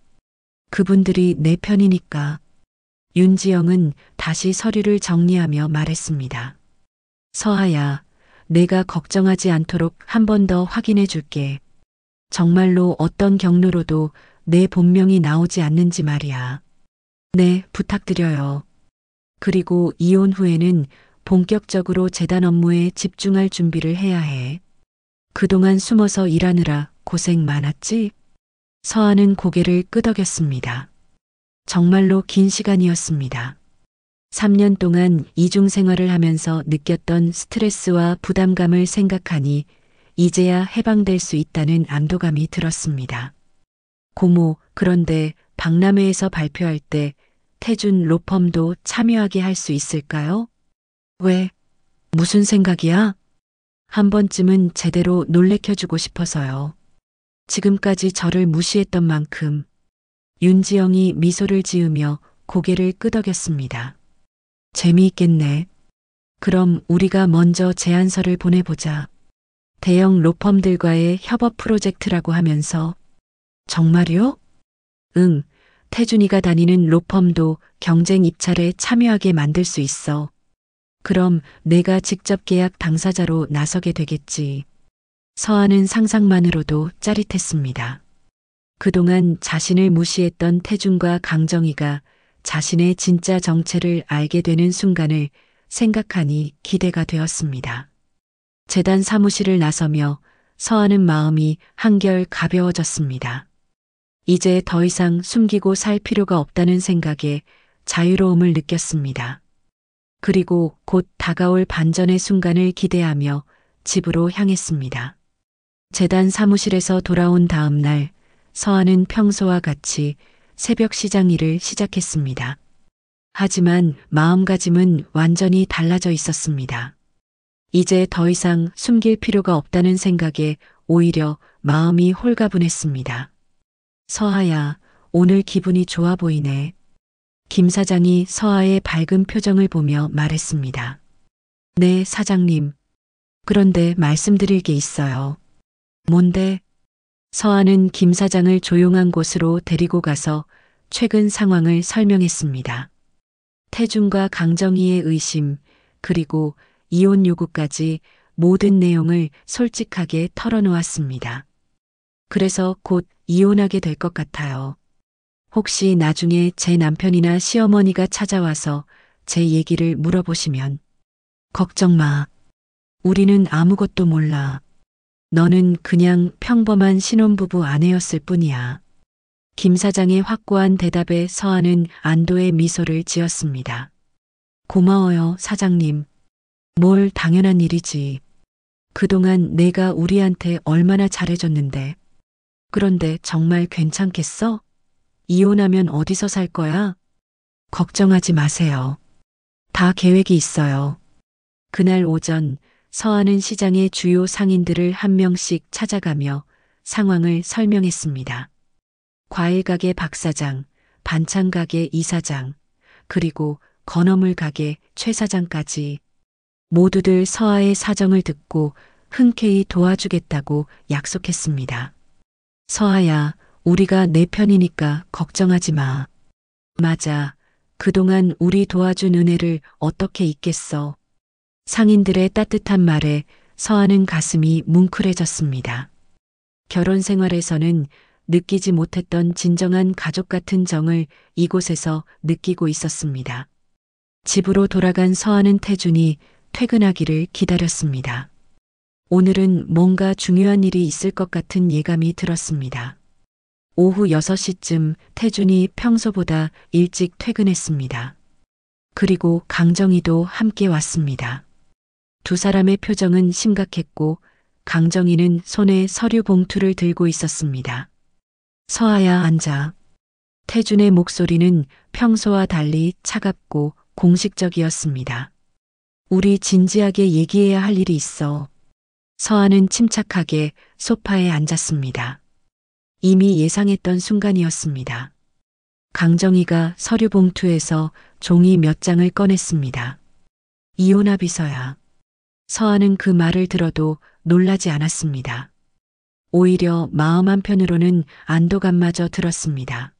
그분들이 내 편이니까. 윤지영은 다시 서류를 정리하며 말했습니다. 서아야, 내가 걱정하지 않도록 한 번 더 확인해 줄게. 정말로 어떤 경로로도 내 본명이 나오지 않는지 말이야. 네, 부탁드려요. 그리고 이혼 후에는 본격적으로 재단 업무에 집중할 준비를 해야 해. 그동안 숨어서 일하느라 고생 많았지? 서아는 고개를 끄덕였습니다. 정말로 긴 시간이었습니다. 3년 동안 이중 생활을 하면서 느꼈던 스트레스와 부담감을 생각하니 이제야 해방될 수 있다는 안도감이 들었습니다. 고모, 그런데 박람회에서 발표할 때 태준 로펌도 참여하게 할 수 있을까요? 왜? 무슨 생각이야? 한 번쯤은 제대로 놀래켜주고 싶어서요. 지금까지 저를 무시했던 만큼. 윤지영이 미소를 지으며 고개를 끄덕였습니다. 재미있겠네. 그럼 우리가 먼저 제안서를 보내보자. 대형 로펌들과의 협업 프로젝트라고 하면서. 정말요? 응, 태준이가 다니는 로펌도 경쟁 입찰에 참여하게 만들 수 있어. 그럼 내가 직접 계약 당사자로 나서게 되겠지. 서아는 상상만으로도 짜릿했습니다. 그동안 자신을 무시했던 태준과 강정희가 자신의 진짜 정체를 알게 되는 순간을 생각하니 기대가 되었습니다. 재단 사무실을 나서며 서아는 마음이 한결 가벼워졌습니다. 이제 더 이상 숨기고 살 필요가 없다는 생각에 자유로움을 느꼈습니다. 그리고 곧 다가올 반전의 순간을 기대하며 집으로 향했습니다. 재단 사무실에서 돌아온 다음 날 서아는 평소와 같이 새벽 시장 일을 시작했습니다. 하지만 마음가짐은 완전히 달라져 있었습니다. 이제 더 이상 숨길 필요가 없다는 생각에 오히려 마음이 홀가분했습니다. 서아야, 오늘 기분이 좋아 보이네. 김 사장이 서아의 밝은 표정을 보며 말했습니다. 네, 사장님. 그런데 말씀드릴 게 있어요. 뭔데? 서아는 김 사장을 조용한 곳으로 데리고 가서 최근 상황을 설명했습니다. 태준과 강정희의 의심, 그리고 이혼 요구까지 모든 내용을 솔직하게 털어놓았습니다. 그래서 곧 이혼하게 될 것 같아요. 혹시 나중에 제 남편이나 시어머니가 찾아와서 제 얘기를 물어보시면 걱정 마. 우리는 아무것도 몰라. 너는 그냥 평범한 신혼부부 아내였을 뿐이야. 김 사장의 확고한 대답에 서아는 안도의 미소를 지었습니다. 고마워요, 사장님. 뭘 당연한 일이지. 그동안 내가 우리한테 얼마나 잘해줬는데. 그런데 정말 괜찮겠어? 이혼하면 어디서 살 거야? 걱정하지 마세요. 다 계획이 있어요. 그날 오전 서아는 시장의 주요 상인들을 한 명씩 찾아가며 상황을 설명했습니다. 과일 가게 박 사장, 반찬 가게 이 사장, 그리고 건어물 가게 최 사장까지 모두들 서아의 사정을 듣고 흔쾌히 도와주겠다고 약속했습니다. 서아야, 우리가 내 편이니까 걱정하지 마. 맞아. 그동안 우리 도와준 은혜를 어떻게 잊겠어. 상인들의 따뜻한 말에 서아는 가슴이 뭉클해졌습니다. 결혼 생활에서는 느끼지 못했던 진정한 가족 같은 정을 이곳에서 느끼고 있었습니다. 집으로 돌아간 서아는 태준이 퇴근하기를 기다렸습니다. 오늘은 뭔가 중요한 일이 있을 것 같은 예감이 들었습니다. 오후 6시쯤 태준이 평소보다 일찍 퇴근했습니다. 그리고 강정희도 함께 왔습니다. 두 사람의 표정은 심각했고 강정희는 손에 서류 봉투를 들고 있었습니다. 서아야, 앉아. 태준의 목소리는 평소와 달리 차갑고 공식적이었습니다. 우리 진지하게 얘기해야 할 일이 있어. 서아는 침착하게 소파에 앉았습니다. 이미 예상했던 순간이었습니다. 강정희가 서류 봉투에서 종이 몇 장을 꺼냈습니다. 이혼합의서야. 서아는 그 말을 들어도 놀라지 않았습니다. 오히려 마음 한편으로는 안도감마저 들었습니다.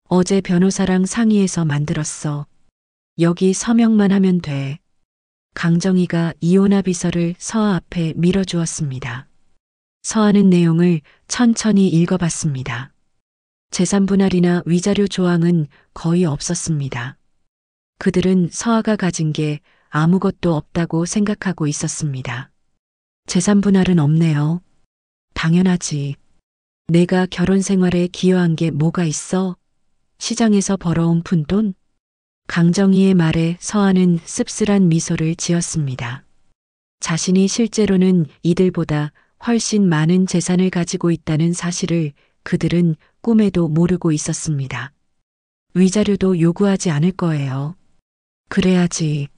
어제 변호사랑 상의해서 만들었어. 여기 서명만 하면 돼. 강정희가 이혼합의서를 서아 앞에 밀어주었습니다. 서아는 내용을 천천히 읽어봤습니다. 재산 분할이나 위자료 조항은 거의 없었습니다. 그들은 서아가 가진 게 아무것도 없다고 생각하고 있었습니다. 재산 분할은 없네요. 당연하지. 내가 결혼 생활에 기여한 게 뭐가 있어? 시장에서 벌어온 푼돈? 강정희의 말에 서아는 씁쓸한 미소를 지었습니다. 자신이 실제로는 이들보다 훨씬 많은 재산을 가지고 있다는 사실을 그들은 꿈에도 모르고 있었습니다. 위자료도 요구하지 않을 거예요. 그래야지.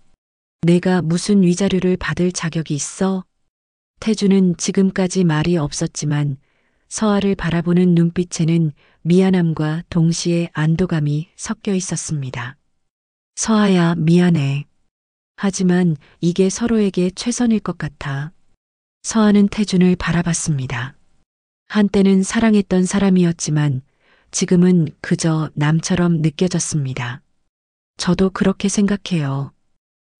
내가 무슨 위자료를 받을 자격이 있어? 태주는 지금까지 말이 없었지만 서아를 바라보는 눈빛에는 미안함과 동시에 안도감이 섞여 있었습니다. 서아야, 미안해. 하지만 이게 서로에게 최선일 것 같아. 서아는 태준을 바라봤습니다. 한때는 사랑했던 사람이었지만 지금은 그저 남처럼 느껴졌습니다. 저도 그렇게 생각해요.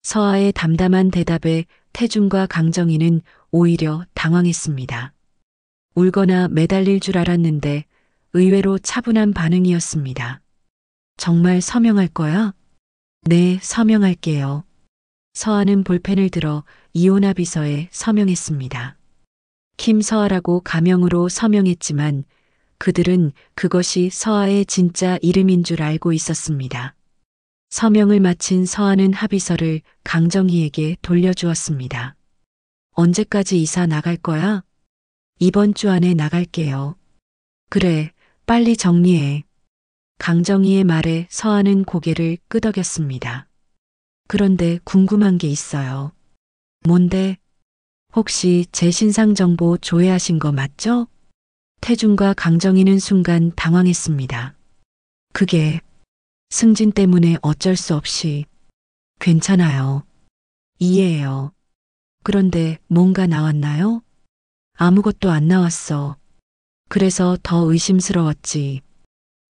서아의 담담한 대답에 태준과 강정희는 오히려 당황했습니다. 울거나 매달릴 줄 알았는데 의외로 차분한 반응이었습니다. 정말 서명할 거야? 네, 서명할게요. 서아는 볼펜을 들어 이혼합의서에 서명했습니다. 김서아라고 가명으로 서명했지만 그들은 그것이 서아의 진짜 이름인 줄 알고 있었습니다. 서명을 마친 서아는 합의서를 강정희에게 돌려주었습니다. 언제까지 이사 나갈 거야? 이번 주 안에 나갈게요. 그래, 빨리 정리해. 강정희의 말에 서아는 고개를 끄덕였습니다. 그런데 궁금한 게 있어요. 뭔데? 혹시 제 신상 정보 조회하신 거 맞죠? 태준과 강정희는 순간 당황했습니다. 그게 승진 때문에 어쩔 수 없이. 괜찮아요. 이해해요. 그런데 뭔가 나왔나요? 아무것도 안 나왔어. 그래서 더 의심스러웠지.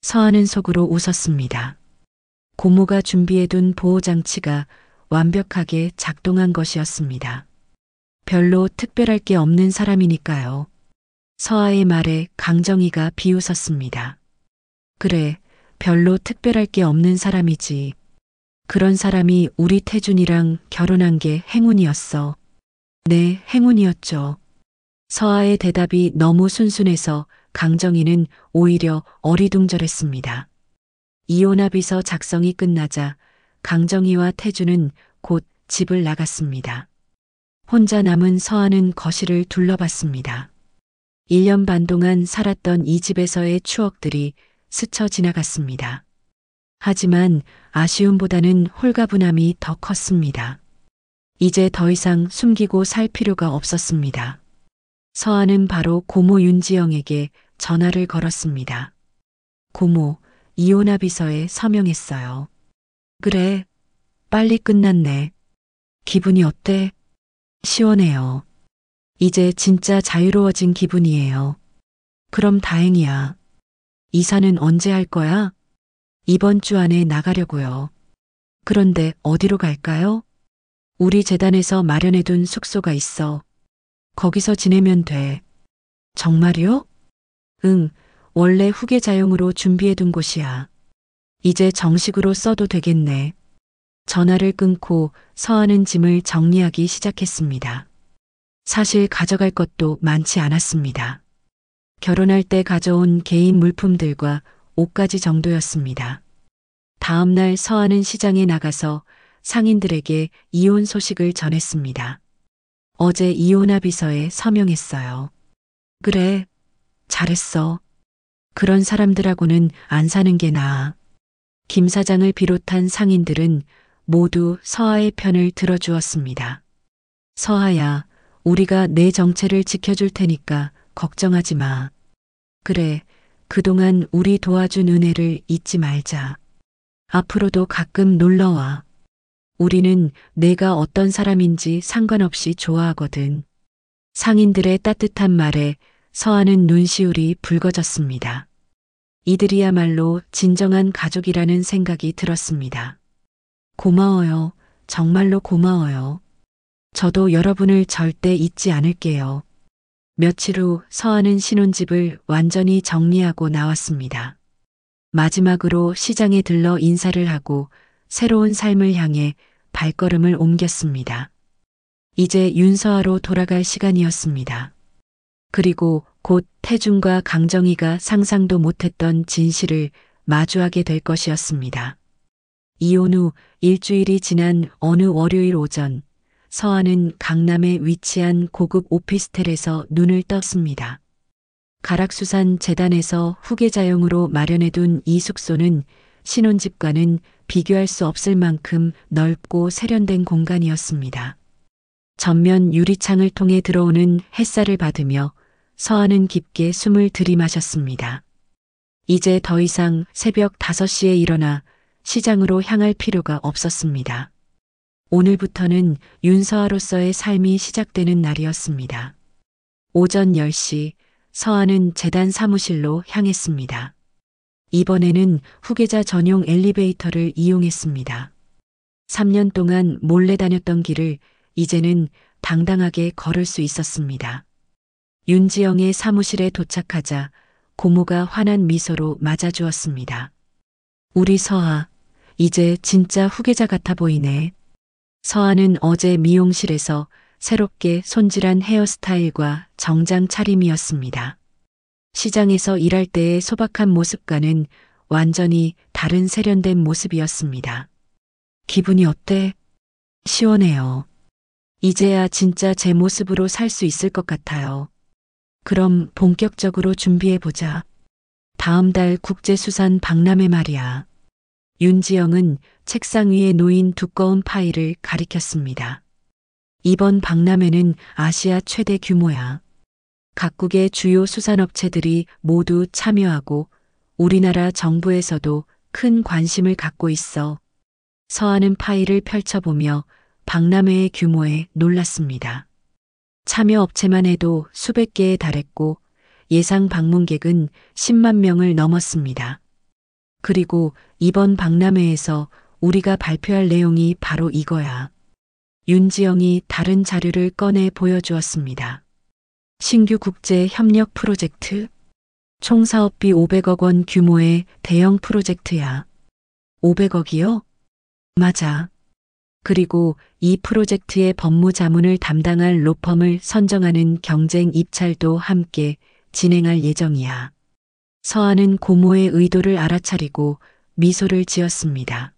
서아는 속으로 웃었습니다. 고모가 준비해둔 보호장치가 완벽하게 작동한 것이었습니다. 별로 특별할 게 없는 사람이니까요. 서아의 말에 강정희가 비웃었습니다. 그래, 별로 특별할 게 없는 사람이지. 그런 사람이 우리 태준이랑 결혼한 게 행운이었어. 네, 행운이었죠. 서아의 대답이 너무 순순해서 강정희는 오히려 어리둥절했습니다. 이혼합의서 작성이 끝나자 강정희와 태준은 곧 집을 나갔습니다. 혼자 남은 서아는 거실을 둘러봤습니다. 1년 반 동안 살았던 이 집에서의 추억들이 스쳐 지나갔습니다. 하지만 아쉬움보다는 홀가분함이 더 컸습니다. 이제 더 이상 숨기고 살 필요가 없었습니다. 서아는 바로 고모 윤지영에게 전화를 걸었습니다. 고모, 이혼합의서에 서명했어요. 그래, 빨리 끝났네. 기분이 어때? 시원해요. 이제 진짜 자유로워진 기분이에요. 그럼 다행이야. 이사는 언제 할 거야? 이번 주 안에 나가려고요. 그런데 어디로 갈까요? 우리 재단에서 마련해둔 숙소가 있어. 거기서 지내면 돼. 정말요? 응, 원래 후계자용으로 준비해둔 곳이야. 이제 정식으로 써도 되겠네. 전화를 끊고 서아는 짐을 정리하기 시작했습니다. 사실 가져갈 것도 많지 않았습니다. 결혼할 때 가져온 개인 물품들과 옷가지 정도였습니다. 다음 날 서아는 시장에 나가서 상인들에게 이혼 소식을 전했습니다. 어제 이혼합의서에 서명했어요. 그래, 잘했어. 그런 사람들하고는 안 사는 게 나아. 김 사장을 비롯한 상인들은 모두 서아의 편을 들어주었습니다. 서아야, 우리가 내 정체를 지켜줄 테니까 걱정하지 마. 그래, 그동안 우리 도와준 은혜를 잊지 말자. 앞으로도 가끔 놀러와. 우리는 내가 어떤 사람인지 상관없이 좋아하거든. 상인들의 따뜻한 말에 서하는 눈시울이 붉어졌습니다. 이들이야말로 진정한 가족이라는 생각이 들었습니다. 고마워요. 정말로 고마워요. 저도 여러분을 절대 잊지 않을게요. 며칠 후 서하는 신혼집을 완전히 정리하고 나왔습니다. 마지막으로 시장에 들러 인사를 하고 새로운 삶을 향해 발걸음을 옮겼습니다. 이제 윤서아로 돌아갈 시간이었습니다. 그리고 곧 태준과 강정희가 상상도 못했던 진실을 마주하게 될 것이었습니다. 이혼 후 일주일이 지난 어느 월요일 오전, 서아는 강남에 위치한 고급 오피스텔에서 눈을 떴습니다. 가락수산 재단에서 후계자용으로 마련해둔 이 숙소는 신혼집과는 비교할 수 없을 만큼 넓고 세련된 공간이었습니다. 전면 유리창을 통해 들어오는 햇살을 받으며 서아는 깊게 숨을 들이마셨습니다. 이제 더 이상 새벽 5시에 일어나 시장으로 향할 필요가 없었습니다. 오늘부터는 윤서아로서의 삶이 시작되는 날이었습니다. 오전 10시 서아는 재단 사무실로 향했습니다. 이번에는 후계자 전용 엘리베이터를 이용했습니다. 3년 동안 몰래 다녔던 길을 이제는 당당하게 걸을 수 있었습니다. 윤지영의 사무실에 도착하자 고모가 환한 미소로 맞아주었습니다. 우리 서아, 이제 진짜 후계자 같아 보이네. 서아는 어제 미용실에서 새롭게 손질한 헤어스타일과 정장 차림이었습니다. 시장에서 일할 때의 소박한 모습과는 완전히 다른 세련된 모습이었습니다. 기분이 어때? 시원해요. 이제야 진짜 제 모습으로 살 수 있을 것 같아요. 그럼 본격적으로 준비해보자. 다음 달 국제수산 박람회 말이야. 윤지영은 책상 위에 놓인 두꺼운 파일을 가리켰습니다. 이번 박람회는 아시아 최대 규모야. 각국의 주요 수산업체들이 모두 참여하고 우리나라 정부에서도 큰 관심을 갖고 있어. 서하는 파일을 펼쳐보며 박람회의 규모에 놀랐습니다. 참여 업체만 해도 수백 개에 달했고 예상 방문객은 10만 명을 넘었습니다. 그리고 이번 박람회에서 우리가 발표할 내용이 바로 이거야. 윤지영이 다른 자료를 꺼내 보여주었습니다. 신규 국제 협력 프로젝트. 총 사업비 500억 원 규모의 대형 프로젝트야. 500억이요? 맞아. 그리고 이 프로젝트의 법무 자문을 담당할 로펌을 선정하는 경쟁 입찰도 함께 진행할 예정이야. 서아는 고모의 의도를 알아차리고 미소를 지었습니다.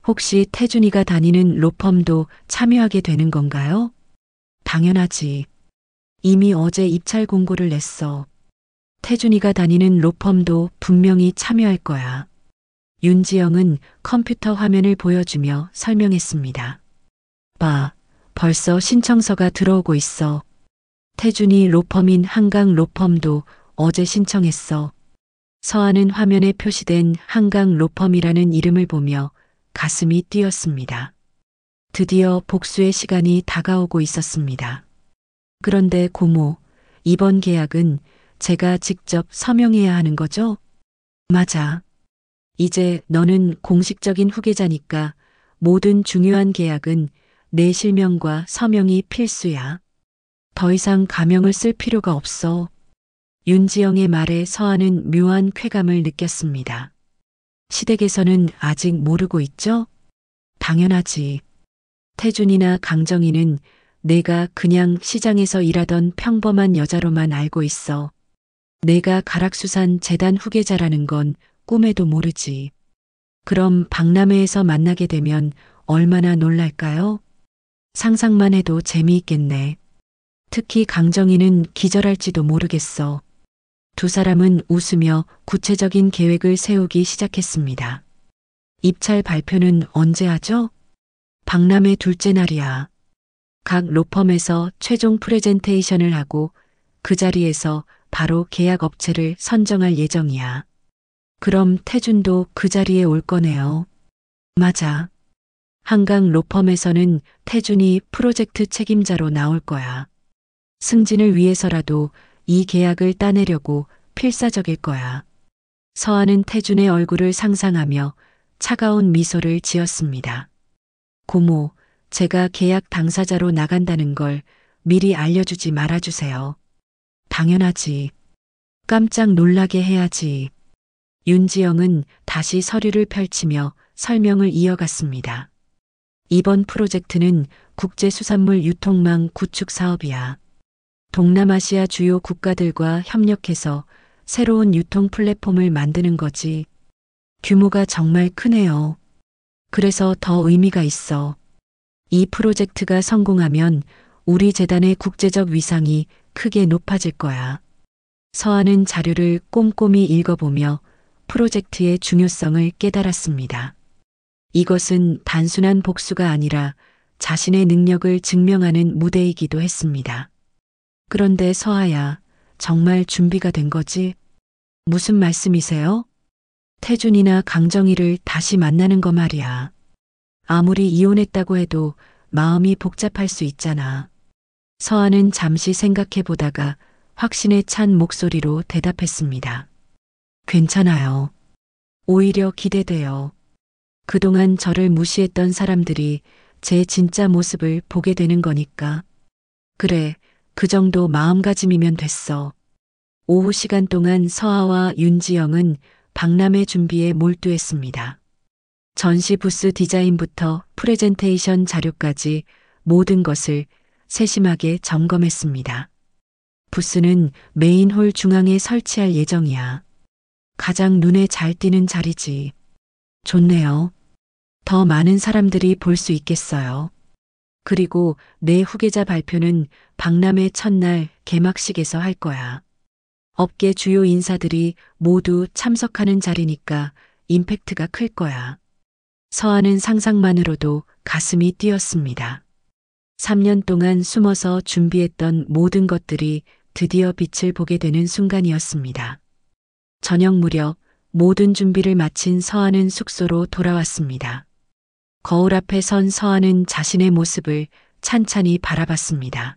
혹시 태준이가 다니는 로펌도 참여하게 되는 건가요? 당연하지. 이미 어제 입찰 공고를 냈어. 태준이가 다니는 로펌도 분명히 참여할 거야. 윤지영은 컴퓨터 화면을 보여주며 설명했습니다. 봐, 벌써 신청서가 들어오고 있어. 태준이 로펌인 한강 로펌도 어제 신청했어. 서아는 화면에 표시된 한강 로펌이라는 이름을 보며 가슴이 뛰었습니다. 드디어 복수의 시간이 다가오고 있었습니다. 그런데 고모, 이번 계약은 제가 직접 서명해야 하는 거죠? 맞아. 이제 너는 공식적인 후계자니까 모든 중요한 계약은 내 실명과 서명이 필수야. 더 이상 가명을 쓸 필요가 없어. 윤지영의 말에 서아는 묘한 쾌감을 느꼈습니다. 시댁에서는 아직 모르고 있죠? 당연하지. 태준이나 강정희는 내가 그냥 시장에서 일하던 평범한 여자로만 알고 있어. 내가 가락수산 재단 후계자라는 건 꿈에도 모르지. 그럼 박람회에서 만나게 되면 얼마나 놀랄까요? 상상만 해도 재미있겠네. 특히 강정희는 기절할지도 모르겠어. 두 사람은 웃으며 구체적인 계획을 세우기 시작했습니다. 입찰 발표는 언제 하죠? 박람회 둘째 날이야. 각 로펌에서 최종 프레젠테이션을 하고 그 자리에서 바로 계약 업체를 선정할 예정이야. 그럼 태준도 그 자리에 올 거네요. 맞아. 한강 로펌에서는 태준이 프로젝트 책임자로 나올 거야. 승진을 위해서라도 이 계약을 따내려고 필사적일 거야. 서아는 태준의 얼굴을 상상하며 차가운 미소를 지었습니다. 고모, 제가 계약 당사자로 나간다는 걸 미리 알려주지 말아주세요. 당연하지. 깜짝 놀라게 해야지. 윤지영은 다시 서류를 펼치며 설명을 이어갔습니다. 이번 프로젝트는 국제수산물 유통망 구축 사업이야. 동남아시아 주요 국가들과 협력해서 새로운 유통 플랫폼을 만드는 거지. 규모가 정말 크네요. 그래서 더 의미가 있어. 이 프로젝트가 성공하면 우리 재단의 국제적 위상이 크게 높아질 거야. 서아는 자료를 꼼꼼히 읽어보며 프로젝트의 중요성을 깨달았습니다. 이것은 단순한 복수가 아니라 자신의 능력을 증명하는 무대이기도 했습니다. 그런데 서아야, 정말 준비가 된 거지? 무슨 말씀이세요? 태준이나 강정희를 다시 만나는 거 말이야. 아무리 이혼했다고 해도 마음이 복잡할 수 있잖아. 서아는 잠시 생각해 보다가 확신에 찬 목소리로 대답했습니다. 괜찮아요. 오히려 기대돼요. 그동안 저를 무시했던 사람들이 제 진짜 모습을 보게 되는 거니까. 그래, 그 정도 마음가짐이면 됐어. 오후 시간 동안 서아와 윤지영은 박람회 준비에 몰두했습니다. 전시 부스 디자인부터 프레젠테이션 자료까지 모든 것을 세심하게 점검했습니다. 부스는 메인홀 중앙에 설치할 예정이야. 가장 눈에 잘 띄는 자리지. 좋네요. 더 많은 사람들이 볼 수 있겠어요. 그리고 내 후계자 발표는 박람회 첫날 개막식에서 할 거야. 업계 주요 인사들이 모두 참석하는 자리니까 임팩트가 클 거야. 서아는 상상만으로도 가슴이 뛰었습니다. 3년 동안 숨어서 준비했던 모든 것들이 드디어 빛을 보게 되는 순간이었습니다. 저녁 무렵 모든 준비를 마친 서아는 숙소로 돌아왔습니다. 거울 앞에 선 서아는 자신의 모습을 찬찬히 바라봤습니다.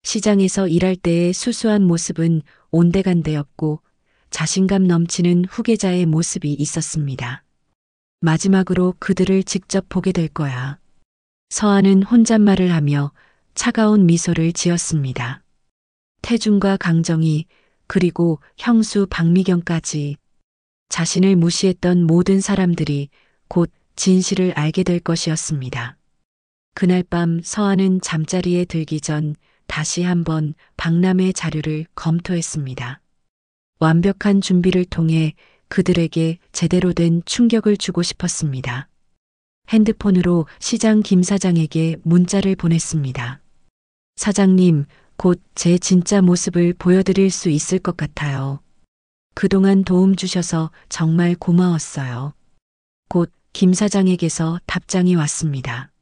시장에서 일할 때의 수수한 모습은 온데간데였고 자신감 넘치는 후계자의 모습이 있었습니다. 마지막으로 그들을 직접 보게 될 거야. 서아는 혼잣말을 하며 차가운 미소를 지었습니다. 태준과 강정희, 그리고 형수 박미경까지 자신을 무시했던 모든 사람들이 곧 진실을 알게 될 것이었습니다. 그날 밤 서아는 잠자리에 들기 전 다시 한번 박람회 자료를 검토했습니다. 완벽한 준비를 통해 그들에게 제대로 된 충격을 주고 싶었습니다. 핸드폰으로 시장 김 사장에게 문자를 보냈습니다. 사장님, 곧 제 진짜 모습을 보여드릴 수 있을 것 같아요. 그동안 도움 주셔서 정말 고마웠어요. 곧 김 사장에게서 답장이 왔습니다.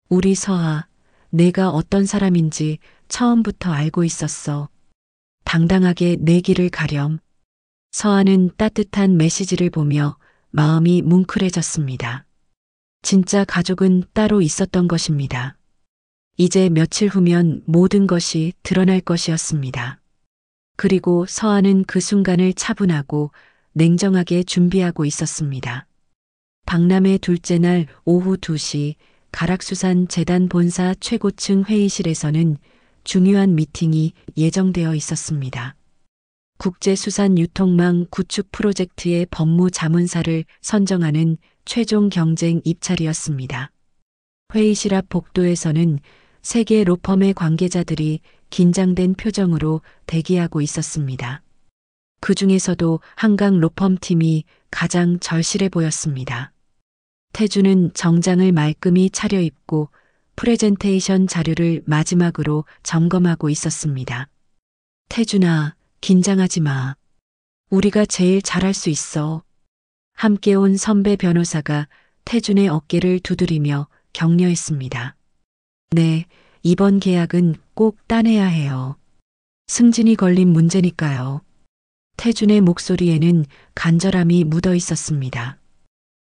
우리 서아, 내가 어떤 사람인지 처음부터 알고 있었어. 당당하게 내 길을 가렴. 서아는 따뜻한 메시지를 보며 마음이 뭉클해졌습니다. 진짜 가족은 따로 있었던 것입니다. 이제 며칠 후면 모든 것이 드러날 것이었습니다. 그리고 서아는 그 순간을 차분하고 냉정하게 준비하고 있었습니다. 박람회 둘째 날 오후 2시 가락수산 재단 본사 최고층 회의실에서는 중요한 미팅이 예정되어 있었습니다. 국제수산유통망 구축 프로젝트의 법무자문사를 선정하는 최종 경쟁 입찰이었습니다. 회의실 앞 복도에서는 세계 로펌의 관계자들이 긴장된 표정으로 대기하고 있었습니다. 그 중에서도 한강 로펌 팀이 가장 절실해 보였습니다. 태준은 정장을 말끔히 차려입고 프레젠테이션 자료를 마지막으로 점검하고 있었습니다. 태준아, 긴장하지 마. 우리가 제일 잘할 수 있어. 함께 온 선배 변호사가 태준의 어깨를 두드리며 격려했습니다. 네, 이번 계약은 꼭 따내야 해요. 승진이 걸린 문제니까요. 태준의 목소리에는 간절함이 묻어 있었습니다.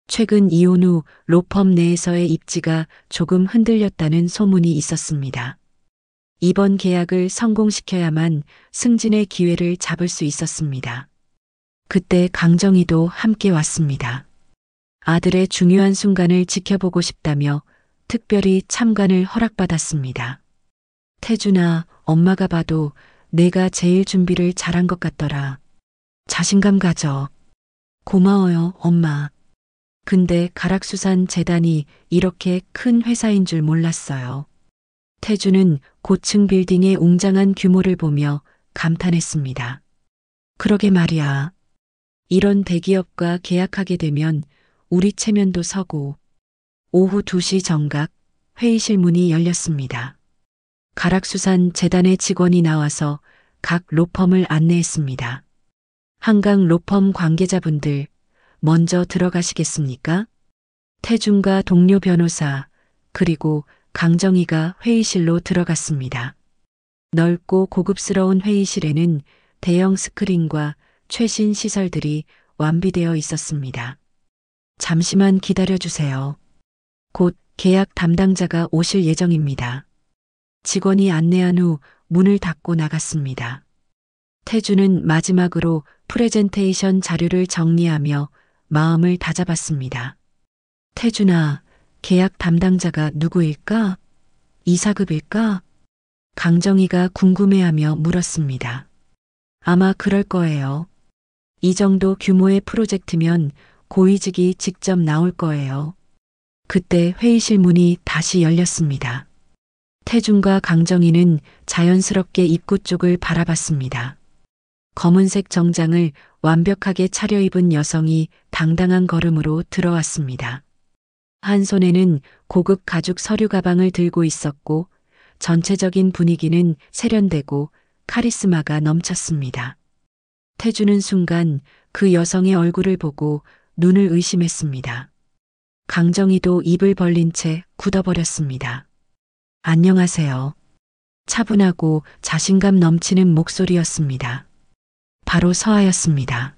최근 이혼 후 로펌 내에서의 입지가 조금 흔들렸다는 소문이 있었습니다. 이번 계약을 성공시켜야만 승진의 기회를 잡을 수 있었습니다. 그때 강정희도 함께 왔습니다. 아들의 중요한 순간을 지켜보고 싶다며 특별히 참관을 허락받았습니다. 태준아, 엄마가 봐도 내가 제일 준비를 잘한 것 같더라. 자신감 가져. 고마워요, 엄마. 근데 가락수산 재단이 이렇게 큰 회사인 줄 몰랐어요. 태준은 고층 빌딩의 웅장한 규모를 보며 감탄했습니다. 그러게 말이야. 이런 대기업과 계약하게 되면 우리 체면도 서고. 오후 2시 정각 회의실 문이 열렸습니다. 가락수산 재단의 직원이 나와서 각 로펌을 안내했습니다. 한강 로펌 관계자분들 먼저 들어가시겠습니까? 태준과 동료 변호사 그리고 강정희가 회의실로 들어갔습니다. 넓고 고급스러운 회의실에는 대형 스크린과 최신 시설들이 완비되어 있었습니다. 잠시만 기다려주세요. 곧 계약 담당자가 오실 예정입니다. 직원이 안내한 후 문을 닫고 나갔습니다. 태준은 마지막으로 프레젠테이션 자료를 정리하며 마음을 다잡았습니다. 태준아, 계약 담당자가 누구일까? 이사급일까? 강정희가 궁금해하며 물었습니다. 아마 그럴 거예요. 이 정도 규모의 프로젝트면 고위직이 직접 나올 거예요. 그때 회의실 문이 다시 열렸습니다. 태준과 강정희는 자연스럽게 입구 쪽을 바라봤습니다. 검은색 정장을 완벽하게 차려입은 여성이 당당한 걸음으로 들어왔습니다. 한 손에는 고급 가죽 서류 가방을 들고 있었고 전체적인 분위기는 세련되고 카리스마가 넘쳤습니다. 태준은 순간 그 여성의 얼굴을 보고 눈을 의심했습니다. 강정희도 입을 벌린 채 굳어버렸습니다. 안녕하세요. 차분하고 자신감 넘치는 목소리였습니다. 바로 서아였습니다.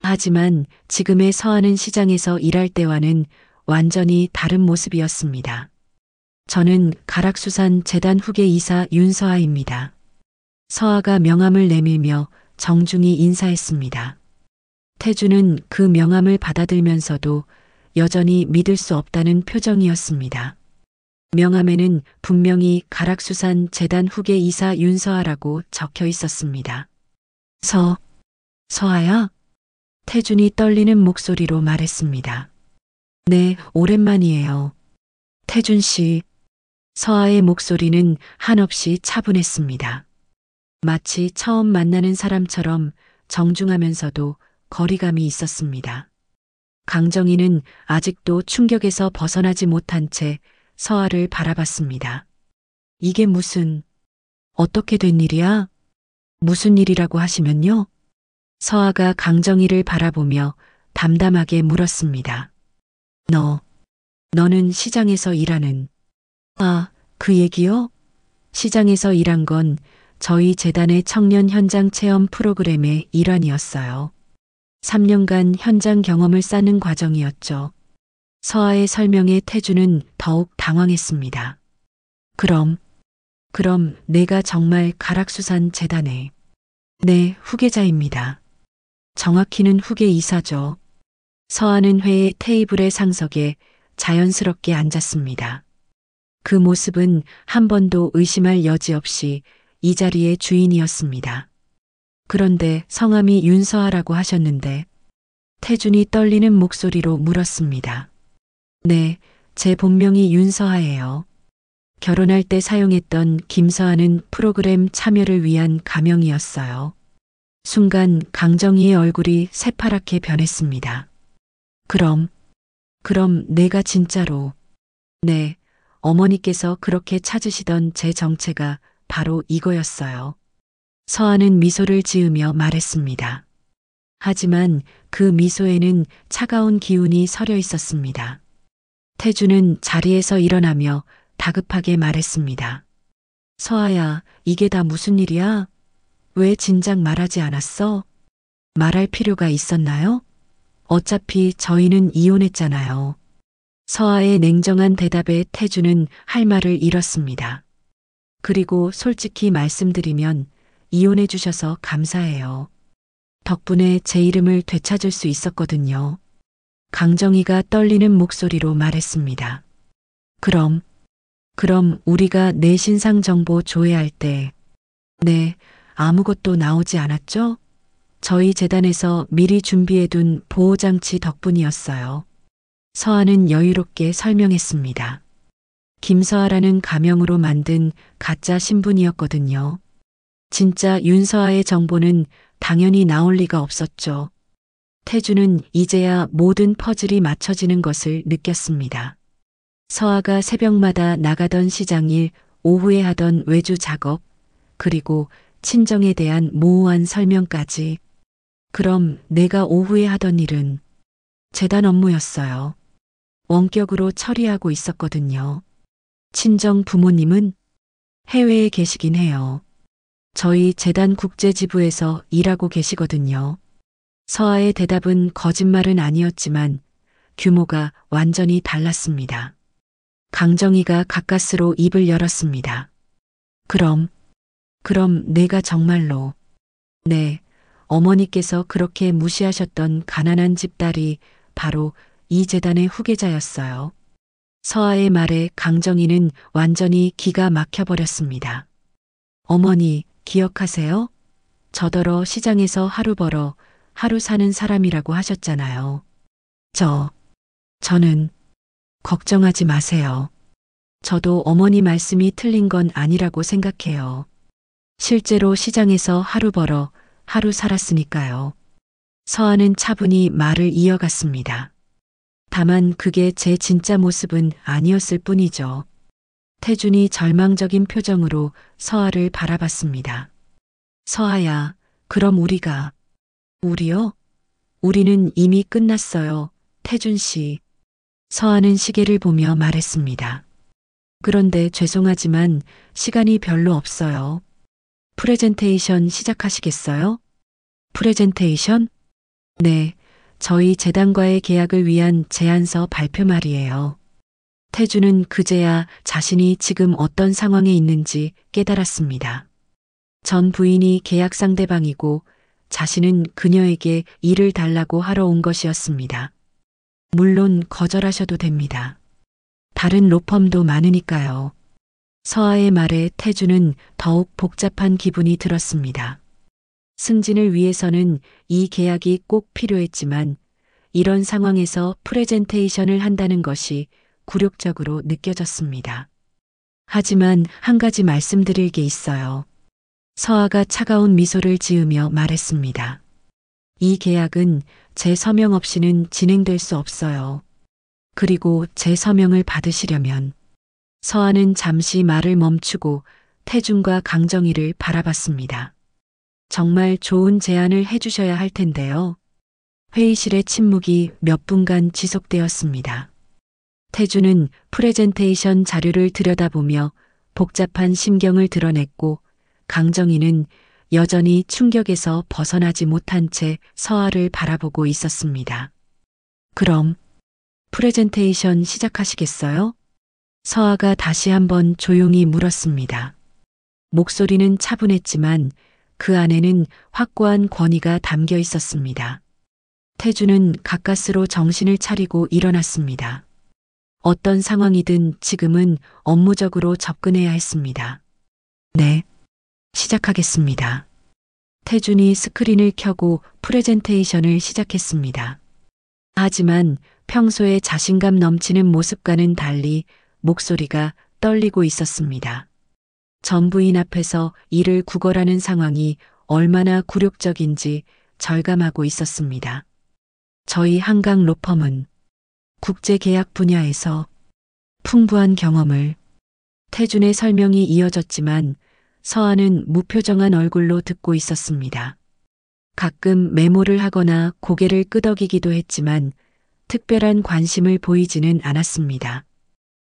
하지만 지금의 서아는 시장에서 일할 때와는 완전히 다른 모습이었습니다. 저는 가락수산 재단 후계 이사 윤서아입니다. 서아가 명함을 내밀며 정중히 인사했습니다. 태준은 그 명함을 받아들면서도 여전히 믿을 수 없다는 표정이었습니다. 명함에는 분명히 가락수산 재단 후계 이사 윤서아라고 적혀 있었습니다. 서아야? 태준이 떨리는 목소리로 말했습니다. 네, 오랜만이에요. 태준 씨. 서아의 목소리는 한없이 차분했습니다. 마치 처음 만나는 사람처럼 정중하면서도 거리감이 있었습니다. 강정희는 아직도 충격에서 벗어나지 못한 채 서아를 바라봤습니다. 이게 어떻게 된 일이야? 무슨 일이라고 하시면요? 서아가 강정희를 바라보며 담담하게 물었습니다. 너는 시장에서 일하는. 그 얘기요? 시장에서 일한 건 저희 재단의 청년 현장 체험 프로그램의 일환이었어요. 3년간 현장 경험을 쌓는 과정이었죠. 서아의 설명에 태준은 더욱 당황했습니다. 그럼 내가 정말 가락수산 재단의 네, 후계자입니다. 정확히는 후계 이사죠. 서아는 회의 테이블의 상석에 자연스럽게 앉았습니다. 그 모습은 한 번도 의심할 여지 없이 이 자리의 주인이었습니다. 그런데 성함이 윤서아라고 하셨는데 태준이 떨리는 목소리로 물었습니다. 네, 제 본명이 윤서아예요. 결혼할 때 사용했던 김서아는 프로그램 참여를 위한 가명이었어요. 순간 강정희의 얼굴이 새파랗게 변했습니다. 그럼 내가 진짜로. 네, 어머니께서 그렇게 찾으시던 제 정체가 바로 이거였어요. 서아는 미소를 지으며 말했습니다. 하지만 그 미소에는 차가운 기운이 서려 있었습니다. 태준은 자리에서 일어나며 다급하게 말했습니다. 서아야, 이게 다 무슨 일이야? 왜 진작 말하지 않았어? 말할 필요가 있었나요? 어차피 저희는 이혼했잖아요. 서아의 냉정한 대답에 태주는 할 말을 잃었습니다. 그리고 솔직히 말씀드리면 이혼해 주셔서 감사해요. 덕분에 제 이름을 되찾을 수 있었거든요. 강정희가 떨리는 목소리로 말했습니다. 그럼 우리가 내 신상 정보 조회할 때, 네, 아무것도 나오지 않았죠? 저희 재단에서 미리 준비해둔 보호장치 덕분이었어요. 서아는 여유롭게 설명했습니다. 김서아라는 가명으로 만든 가짜 신분이었거든요. 진짜 윤서아의 정보는 당연히 나올 리가 없었죠. 태주는 이제야 모든 퍼즐이 맞춰지는 것을 느꼈습니다. 서아가 새벽마다 나가던 시장일, 오후에 하던 외주 작업, 그리고 친정에 대한 모호한 설명까지. 그럼 내가 오후에 하던 일은 재단 업무였어요. 원격으로 처리하고 있었거든요. 친정 부모님은 해외에 계시긴 해요. 저희 재단 국제지부에서 일하고 계시거든요. 서아의 대답은 거짓말은 아니었지만 규모가 완전히 달랐습니다. 강정희가 가까스로 입을 열었습니다. 그럼 내가 정말로, 네, 어머니께서 그렇게 무시하셨던 가난한 집 딸이 바로 이 재단의 후계자였어요. 서아의 말에 강정희는 완전히 기가 막혀버렸습니다. 어머니, 기억하세요? 저더러 시장에서 하루 벌어 하루 사는 사람이라고 하셨잖아요. 저는 걱정하지 마세요. 저도 어머니 말씀이 틀린 건 아니라고 생각해요. 실제로 시장에서 하루 벌어 하루 살았으니까요. 서아는 차분히 말을 이어갔습니다. 다만 그게 제 진짜 모습은 아니었을 뿐이죠. 태준이 절망적인 표정으로 서아를 바라봤습니다. 서아야, 그럼 우리요? 우리는 이미 끝났어요. 태준 씨. 서아는 시계를 보며 말했습니다. 그런데 죄송하지만 시간이 별로 없어요. 프레젠테이션 시작하시겠어요? 프레젠테이션? 네, 저희 재단과의 계약을 위한 제안서 발표 말이에요. 태주는 그제야 자신이 지금 어떤 상황에 있는지 깨달았습니다. 전 부인이 계약 상대방이고 자신은 그녀에게 일을 달라고 하러 온 것이었습니다. 물론 거절하셔도 됩니다. 다른 로펌도 많으니까요. 서아의 말에 태주는 더욱 복잡한 기분이 들었습니다. 승진을 위해서는 이 계약이 꼭 필요했지만 이런 상황에서 프레젠테이션을 한다는 것이 굴욕적으로 느껴졌습니다. 하지만 한 가지 말씀드릴 게 있어요. 서아가 차가운 미소를 지으며 말했습니다. 이 계약은 제 서명 없이는 진행될 수 없어요. 그리고 제 서명을 받으시려면 서아는 잠시 말을 멈추고 태준과 강정희를 바라봤습니다. 정말 좋은 제안을 해주셔야 할 텐데요. 회의실의 침묵이 몇 분간 지속되었습니다. 태준은 프레젠테이션 자료를 들여다보며 복잡한 심경을 드러냈고 강정희는 여전히 충격에서 벗어나지 못한 채 서아를 바라보고 있었습니다. 그럼 프레젠테이션 시작하시겠어요? 서아가 다시 한번 조용히 물었습니다. 목소리는 차분했지만 그 안에는 확고한 권위가 담겨 있었습니다. 태주는 가까스로 정신을 차리고 일어났습니다. 어떤 상황이든 지금은 업무적으로 접근해야 했습니다. 네, 시작하겠습니다. 태준이 스크린을 켜고 프레젠테이션을 시작했습니다. 하지만 평소에 자신감 넘치는 모습과는 달리 목소리가 떨리고 있었습니다. 전부인 앞에서 일을 구걸하는 상황이 얼마나 굴욕적인지 절감하고 있었습니다. 저희 한강 로펌은 국제계약 분야에서 풍부한 경험을. 태준의 설명이 이어졌지만 서아는 무표정한 얼굴로 듣고 있었습니다. 가끔 메모를 하거나 고개를 끄덕이기도 했지만 특별한 관심을 보이지는 않았습니다.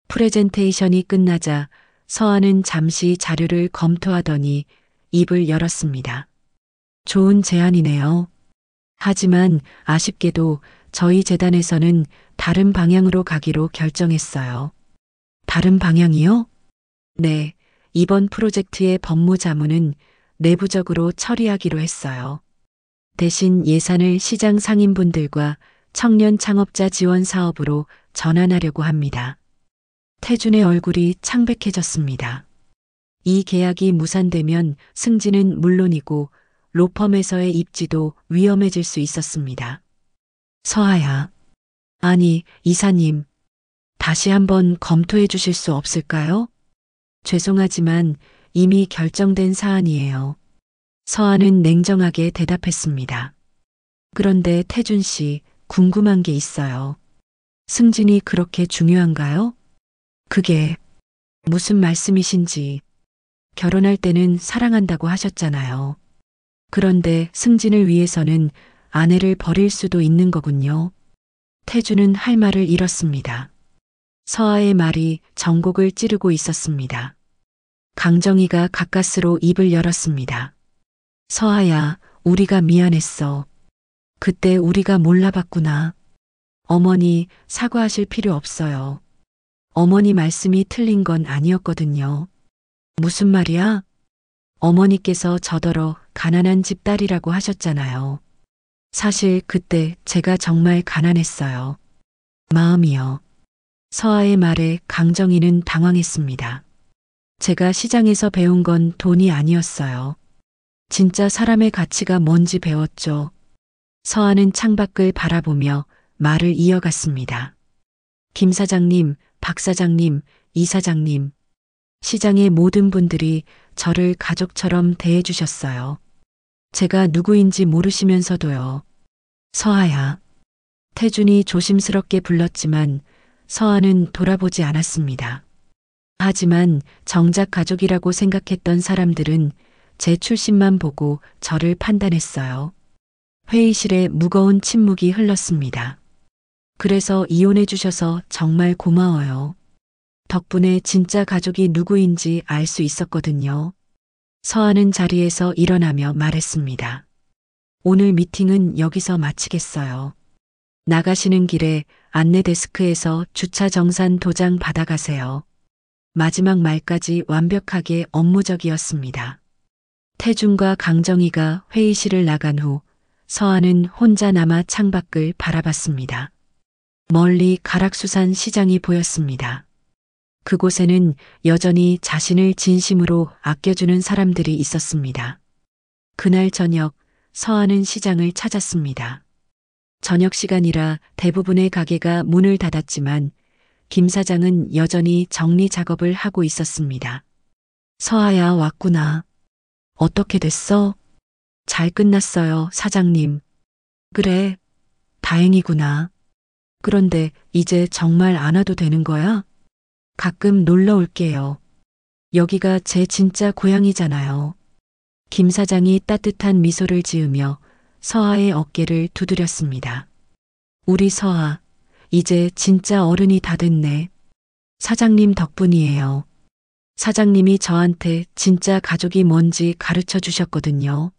프레젠테이션이 끝나자 서아는 잠시 자료를 검토하더니 입을 열었습니다. 좋은 제안이네요. 하지만 아쉽게도 저희 재단에서는 다른 방향으로 가기로 결정했어요. 다른 방향이요? 네, 이번 프로젝트의 법무자문은 내부적으로 처리하기로 했어요. 대신 예산을 시장 상인분들과 청년 창업자 지원 사업으로 전환하려고 합니다. 태준의 얼굴이 창백해졌습니다. 이 계약이 무산되면 승진은 물론이고 로펌에서의 입지도 위험해질 수 있었습니다. 서아야. 아니, 이사님. 다시 한번 검토해 주실 수 없을까요? 죄송하지만 이미 결정된 사안이에요. 서아는 냉정하게 대답했습니다. 그런데 태준 씨, 궁금한 게 있어요. 승진이 그렇게 중요한가요? 그게 무슨 말씀이신지. 결혼할 때는 사랑한다고 하셨잖아요. 그런데 승진을 위해서는 아내를 버릴 수도 있는 거군요. 태준은 할 말을 잃었습니다. 서아의 말이 전곡을 찌르고 있었습니다. 강정희가 가까스로 입을 열었습니다. 서아야, 우리가 미안했어. 그때 우리가 몰라봤구나. 어머니, 사과하실 필요 없어요. 어머니 말씀이 틀린 건 아니었거든요. 무슨 말이야? 어머니께서 저더러 가난한 집 딸이라고 하셨잖아요. 사실 그때 제가 정말 가난했어요. 마음이요. 서아의 말에 강정희는 당황했습니다. 제가 시장에서 배운 건 돈이 아니었어요. 진짜 사람의 가치가 뭔지 배웠죠. 서아는 창밖을 바라보며 말을 이어갔습니다. 김 사장님, 박 사장님, 이 사장님, 시장의 모든 분들이 저를 가족처럼 대해주셨어요. 제가 누구인지 모르시면서도요. 서아야. 태준이 조심스럽게 불렀지만 서아는 돌아보지 않았습니다. 하지만 정작 가족이라고 생각했던 사람들은 제 출신만 보고 저를 판단했어요. 회의실에 무거운 침묵이 흘렀습니다. 그래서 이혼해 주셔서 정말 고마워요. 덕분에 진짜 가족이 누구인지 알 수 있었거든요. 서아는 자리에서 일어나며 말했습니다. 오늘 미팅은 여기서 마치겠어요. 나가시는 길에 안내 데스크에서 주차 정산 도장 받아가세요. 마지막 말까지 완벽하게 업무적이었습니다. 태준과 강정희가 회의실을 나간 후 서아는 혼자 남아 창밖을 바라봤습니다. 멀리 가락수산 시장이 보였습니다. 그곳에는 여전히 자신을 진심으로 아껴주는 사람들이 있었습니다. 그날 저녁 서아는 시장을 찾았습니다. 저녁 시간이라 대부분의 가게가 문을 닫았지만 김 사장은 여전히 정리 작업을 하고 있었습니다. 서아야, 왔구나. 어떻게 됐어? 잘 끝났어요, 사장님. 그래, 다행이구나. 그런데 이제 정말 안 와도 되는 거야? 가끔 놀러 올게요. 여기가 제 진짜 고향이잖아요. 김 사장이 따뜻한 미소를 지으며 서아의 어깨를 두드렸습니다. 우리 서아, 이제 진짜 어른이 다 됐네. 사장님 덕분이에요. 사장님이 저한테 진짜 가족이 뭔지 가르쳐 주셨거든요.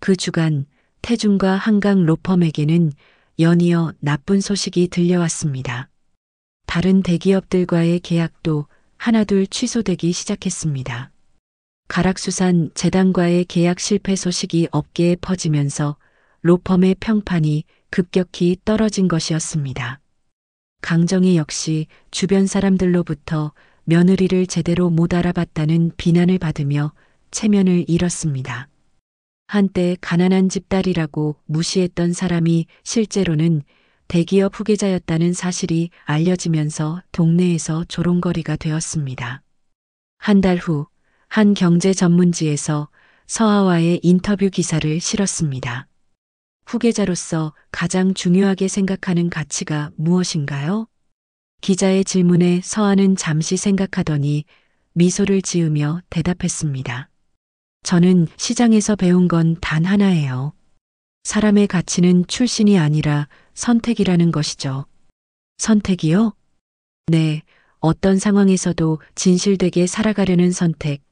그 주간 태준과 한강 로펌에게는 연이어 나쁜 소식이 들려왔습니다. 다른 대기업들과의 계약도 하나둘 취소되기 시작했습니다. 가락수산 재단과의 계약 실패 소식이 업계에 퍼지면서 로펌의 평판이 급격히 떨어진 것이었습니다. 강정희 역시 주변 사람들로부터 며느리를 제대로 못 알아봤다는 비난을 받으며 체면을 잃었습니다. 한때 가난한 집딸이라고 무시했던 사람이 실제로는 대기업 후계자였다는 사실이 알려지면서 동네에서 조롱거리가 되었습니다. 한 달 후, 한 경제 전문지에서 서아와의 인터뷰 기사를 실었습니다. 후계자로서 가장 중요하게 생각하는 가치가 무엇인가요? 기자의 질문에 서아는 잠시 생각하더니 미소를 지으며 대답했습니다. 저는 시장에서 배운 건 단 하나예요. 사람의 가치는 출신이 아니라 선택이라는 것이죠. 선택이요? 네, 어떤 상황에서도 진실되게 살아가려는 선택,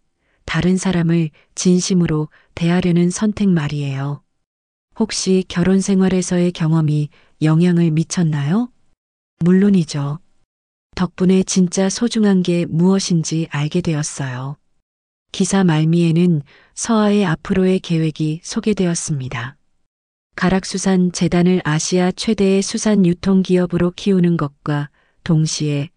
다른 사람을 진심으로 대하려는 선택 말이에요. 혹시 결혼 생활에서의 경험이 영향을 미쳤나요? 물론이죠. 덕분에 진짜 소중한 게 무엇인지 알게 되었어요. 기사 말미에는 서아의 앞으로의 계획이 소개되었습니다. 가락수산 재단을 아시아 최대의 수산 유통기업으로 키우는 것과 동시에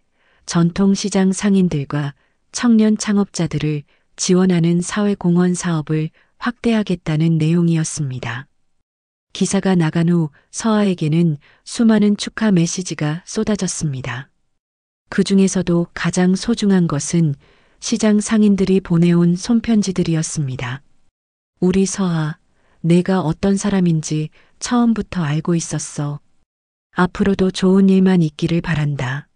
전통시장 상인들과 청년 창업자들을 지원하는 사회공헌 사업을 확대하겠다는 내용이었습니다. 기사가 나간 후 서아에게는 수많은 축하 메시지가 쏟아졌습니다. 그 중에서도 가장 소중한 것은 시장 상인들이 보내온 손편지들이었습니다. 우리 서아, 내가 어떤 사람인지 처음부터 알고 있었어. 앞으로도 좋은 일만 있기를 바란다.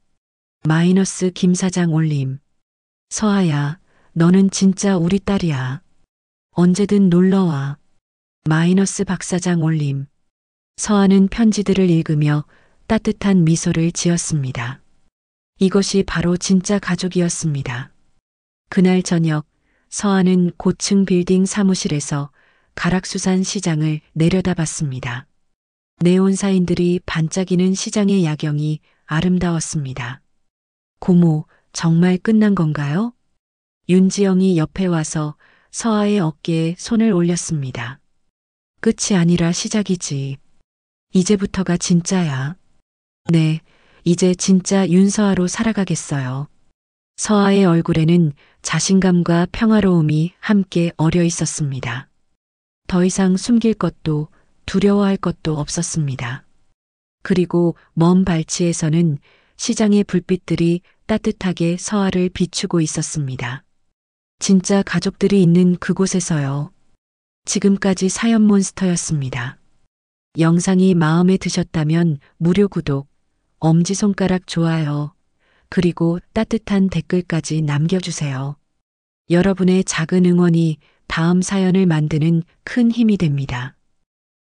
마이너스 김 사장 올림. 서아야, 너는 진짜 우리 딸이야. 언제든 놀러와. 마이너스 박 사장 올림. 서아는 편지들을 읽으며 따뜻한 미소를 지었습니다. 이것이 바로 진짜 가족이었습니다. 그날 저녁 서아는 고층 빌딩 사무실에서 가락수산 시장을 내려다봤습니다. 네온사인들이 반짝이는 시장의 야경이 아름다웠습니다. 고모, 정말 끝난 건가요? 윤지영이 옆에 와서 서아의 어깨에 손을 올렸습니다. 끝이 아니라 시작이지. 이제부터가 진짜야. 네, 이제 진짜 윤서아로 살아가겠어요. 서아의 얼굴에는 자신감과 평화로움이 함께 어려 있었습니다. 더 이상 숨길 것도 두려워할 것도 없었습니다. 그리고 먼 발치에서는 시장의 불빛들이 따뜻하게 서아를 비추고 있었습니다. 진짜 가족들이 있는 그곳에서요. 지금까지 사연몬스터였습니다. 영상이 마음에 드셨다면 무료 구독, 엄지손가락 좋아요, 그리고 따뜻한 댓글까지 남겨주세요. 여러분의 작은 응원이 다음 사연을 만드는 큰 힘이 됩니다.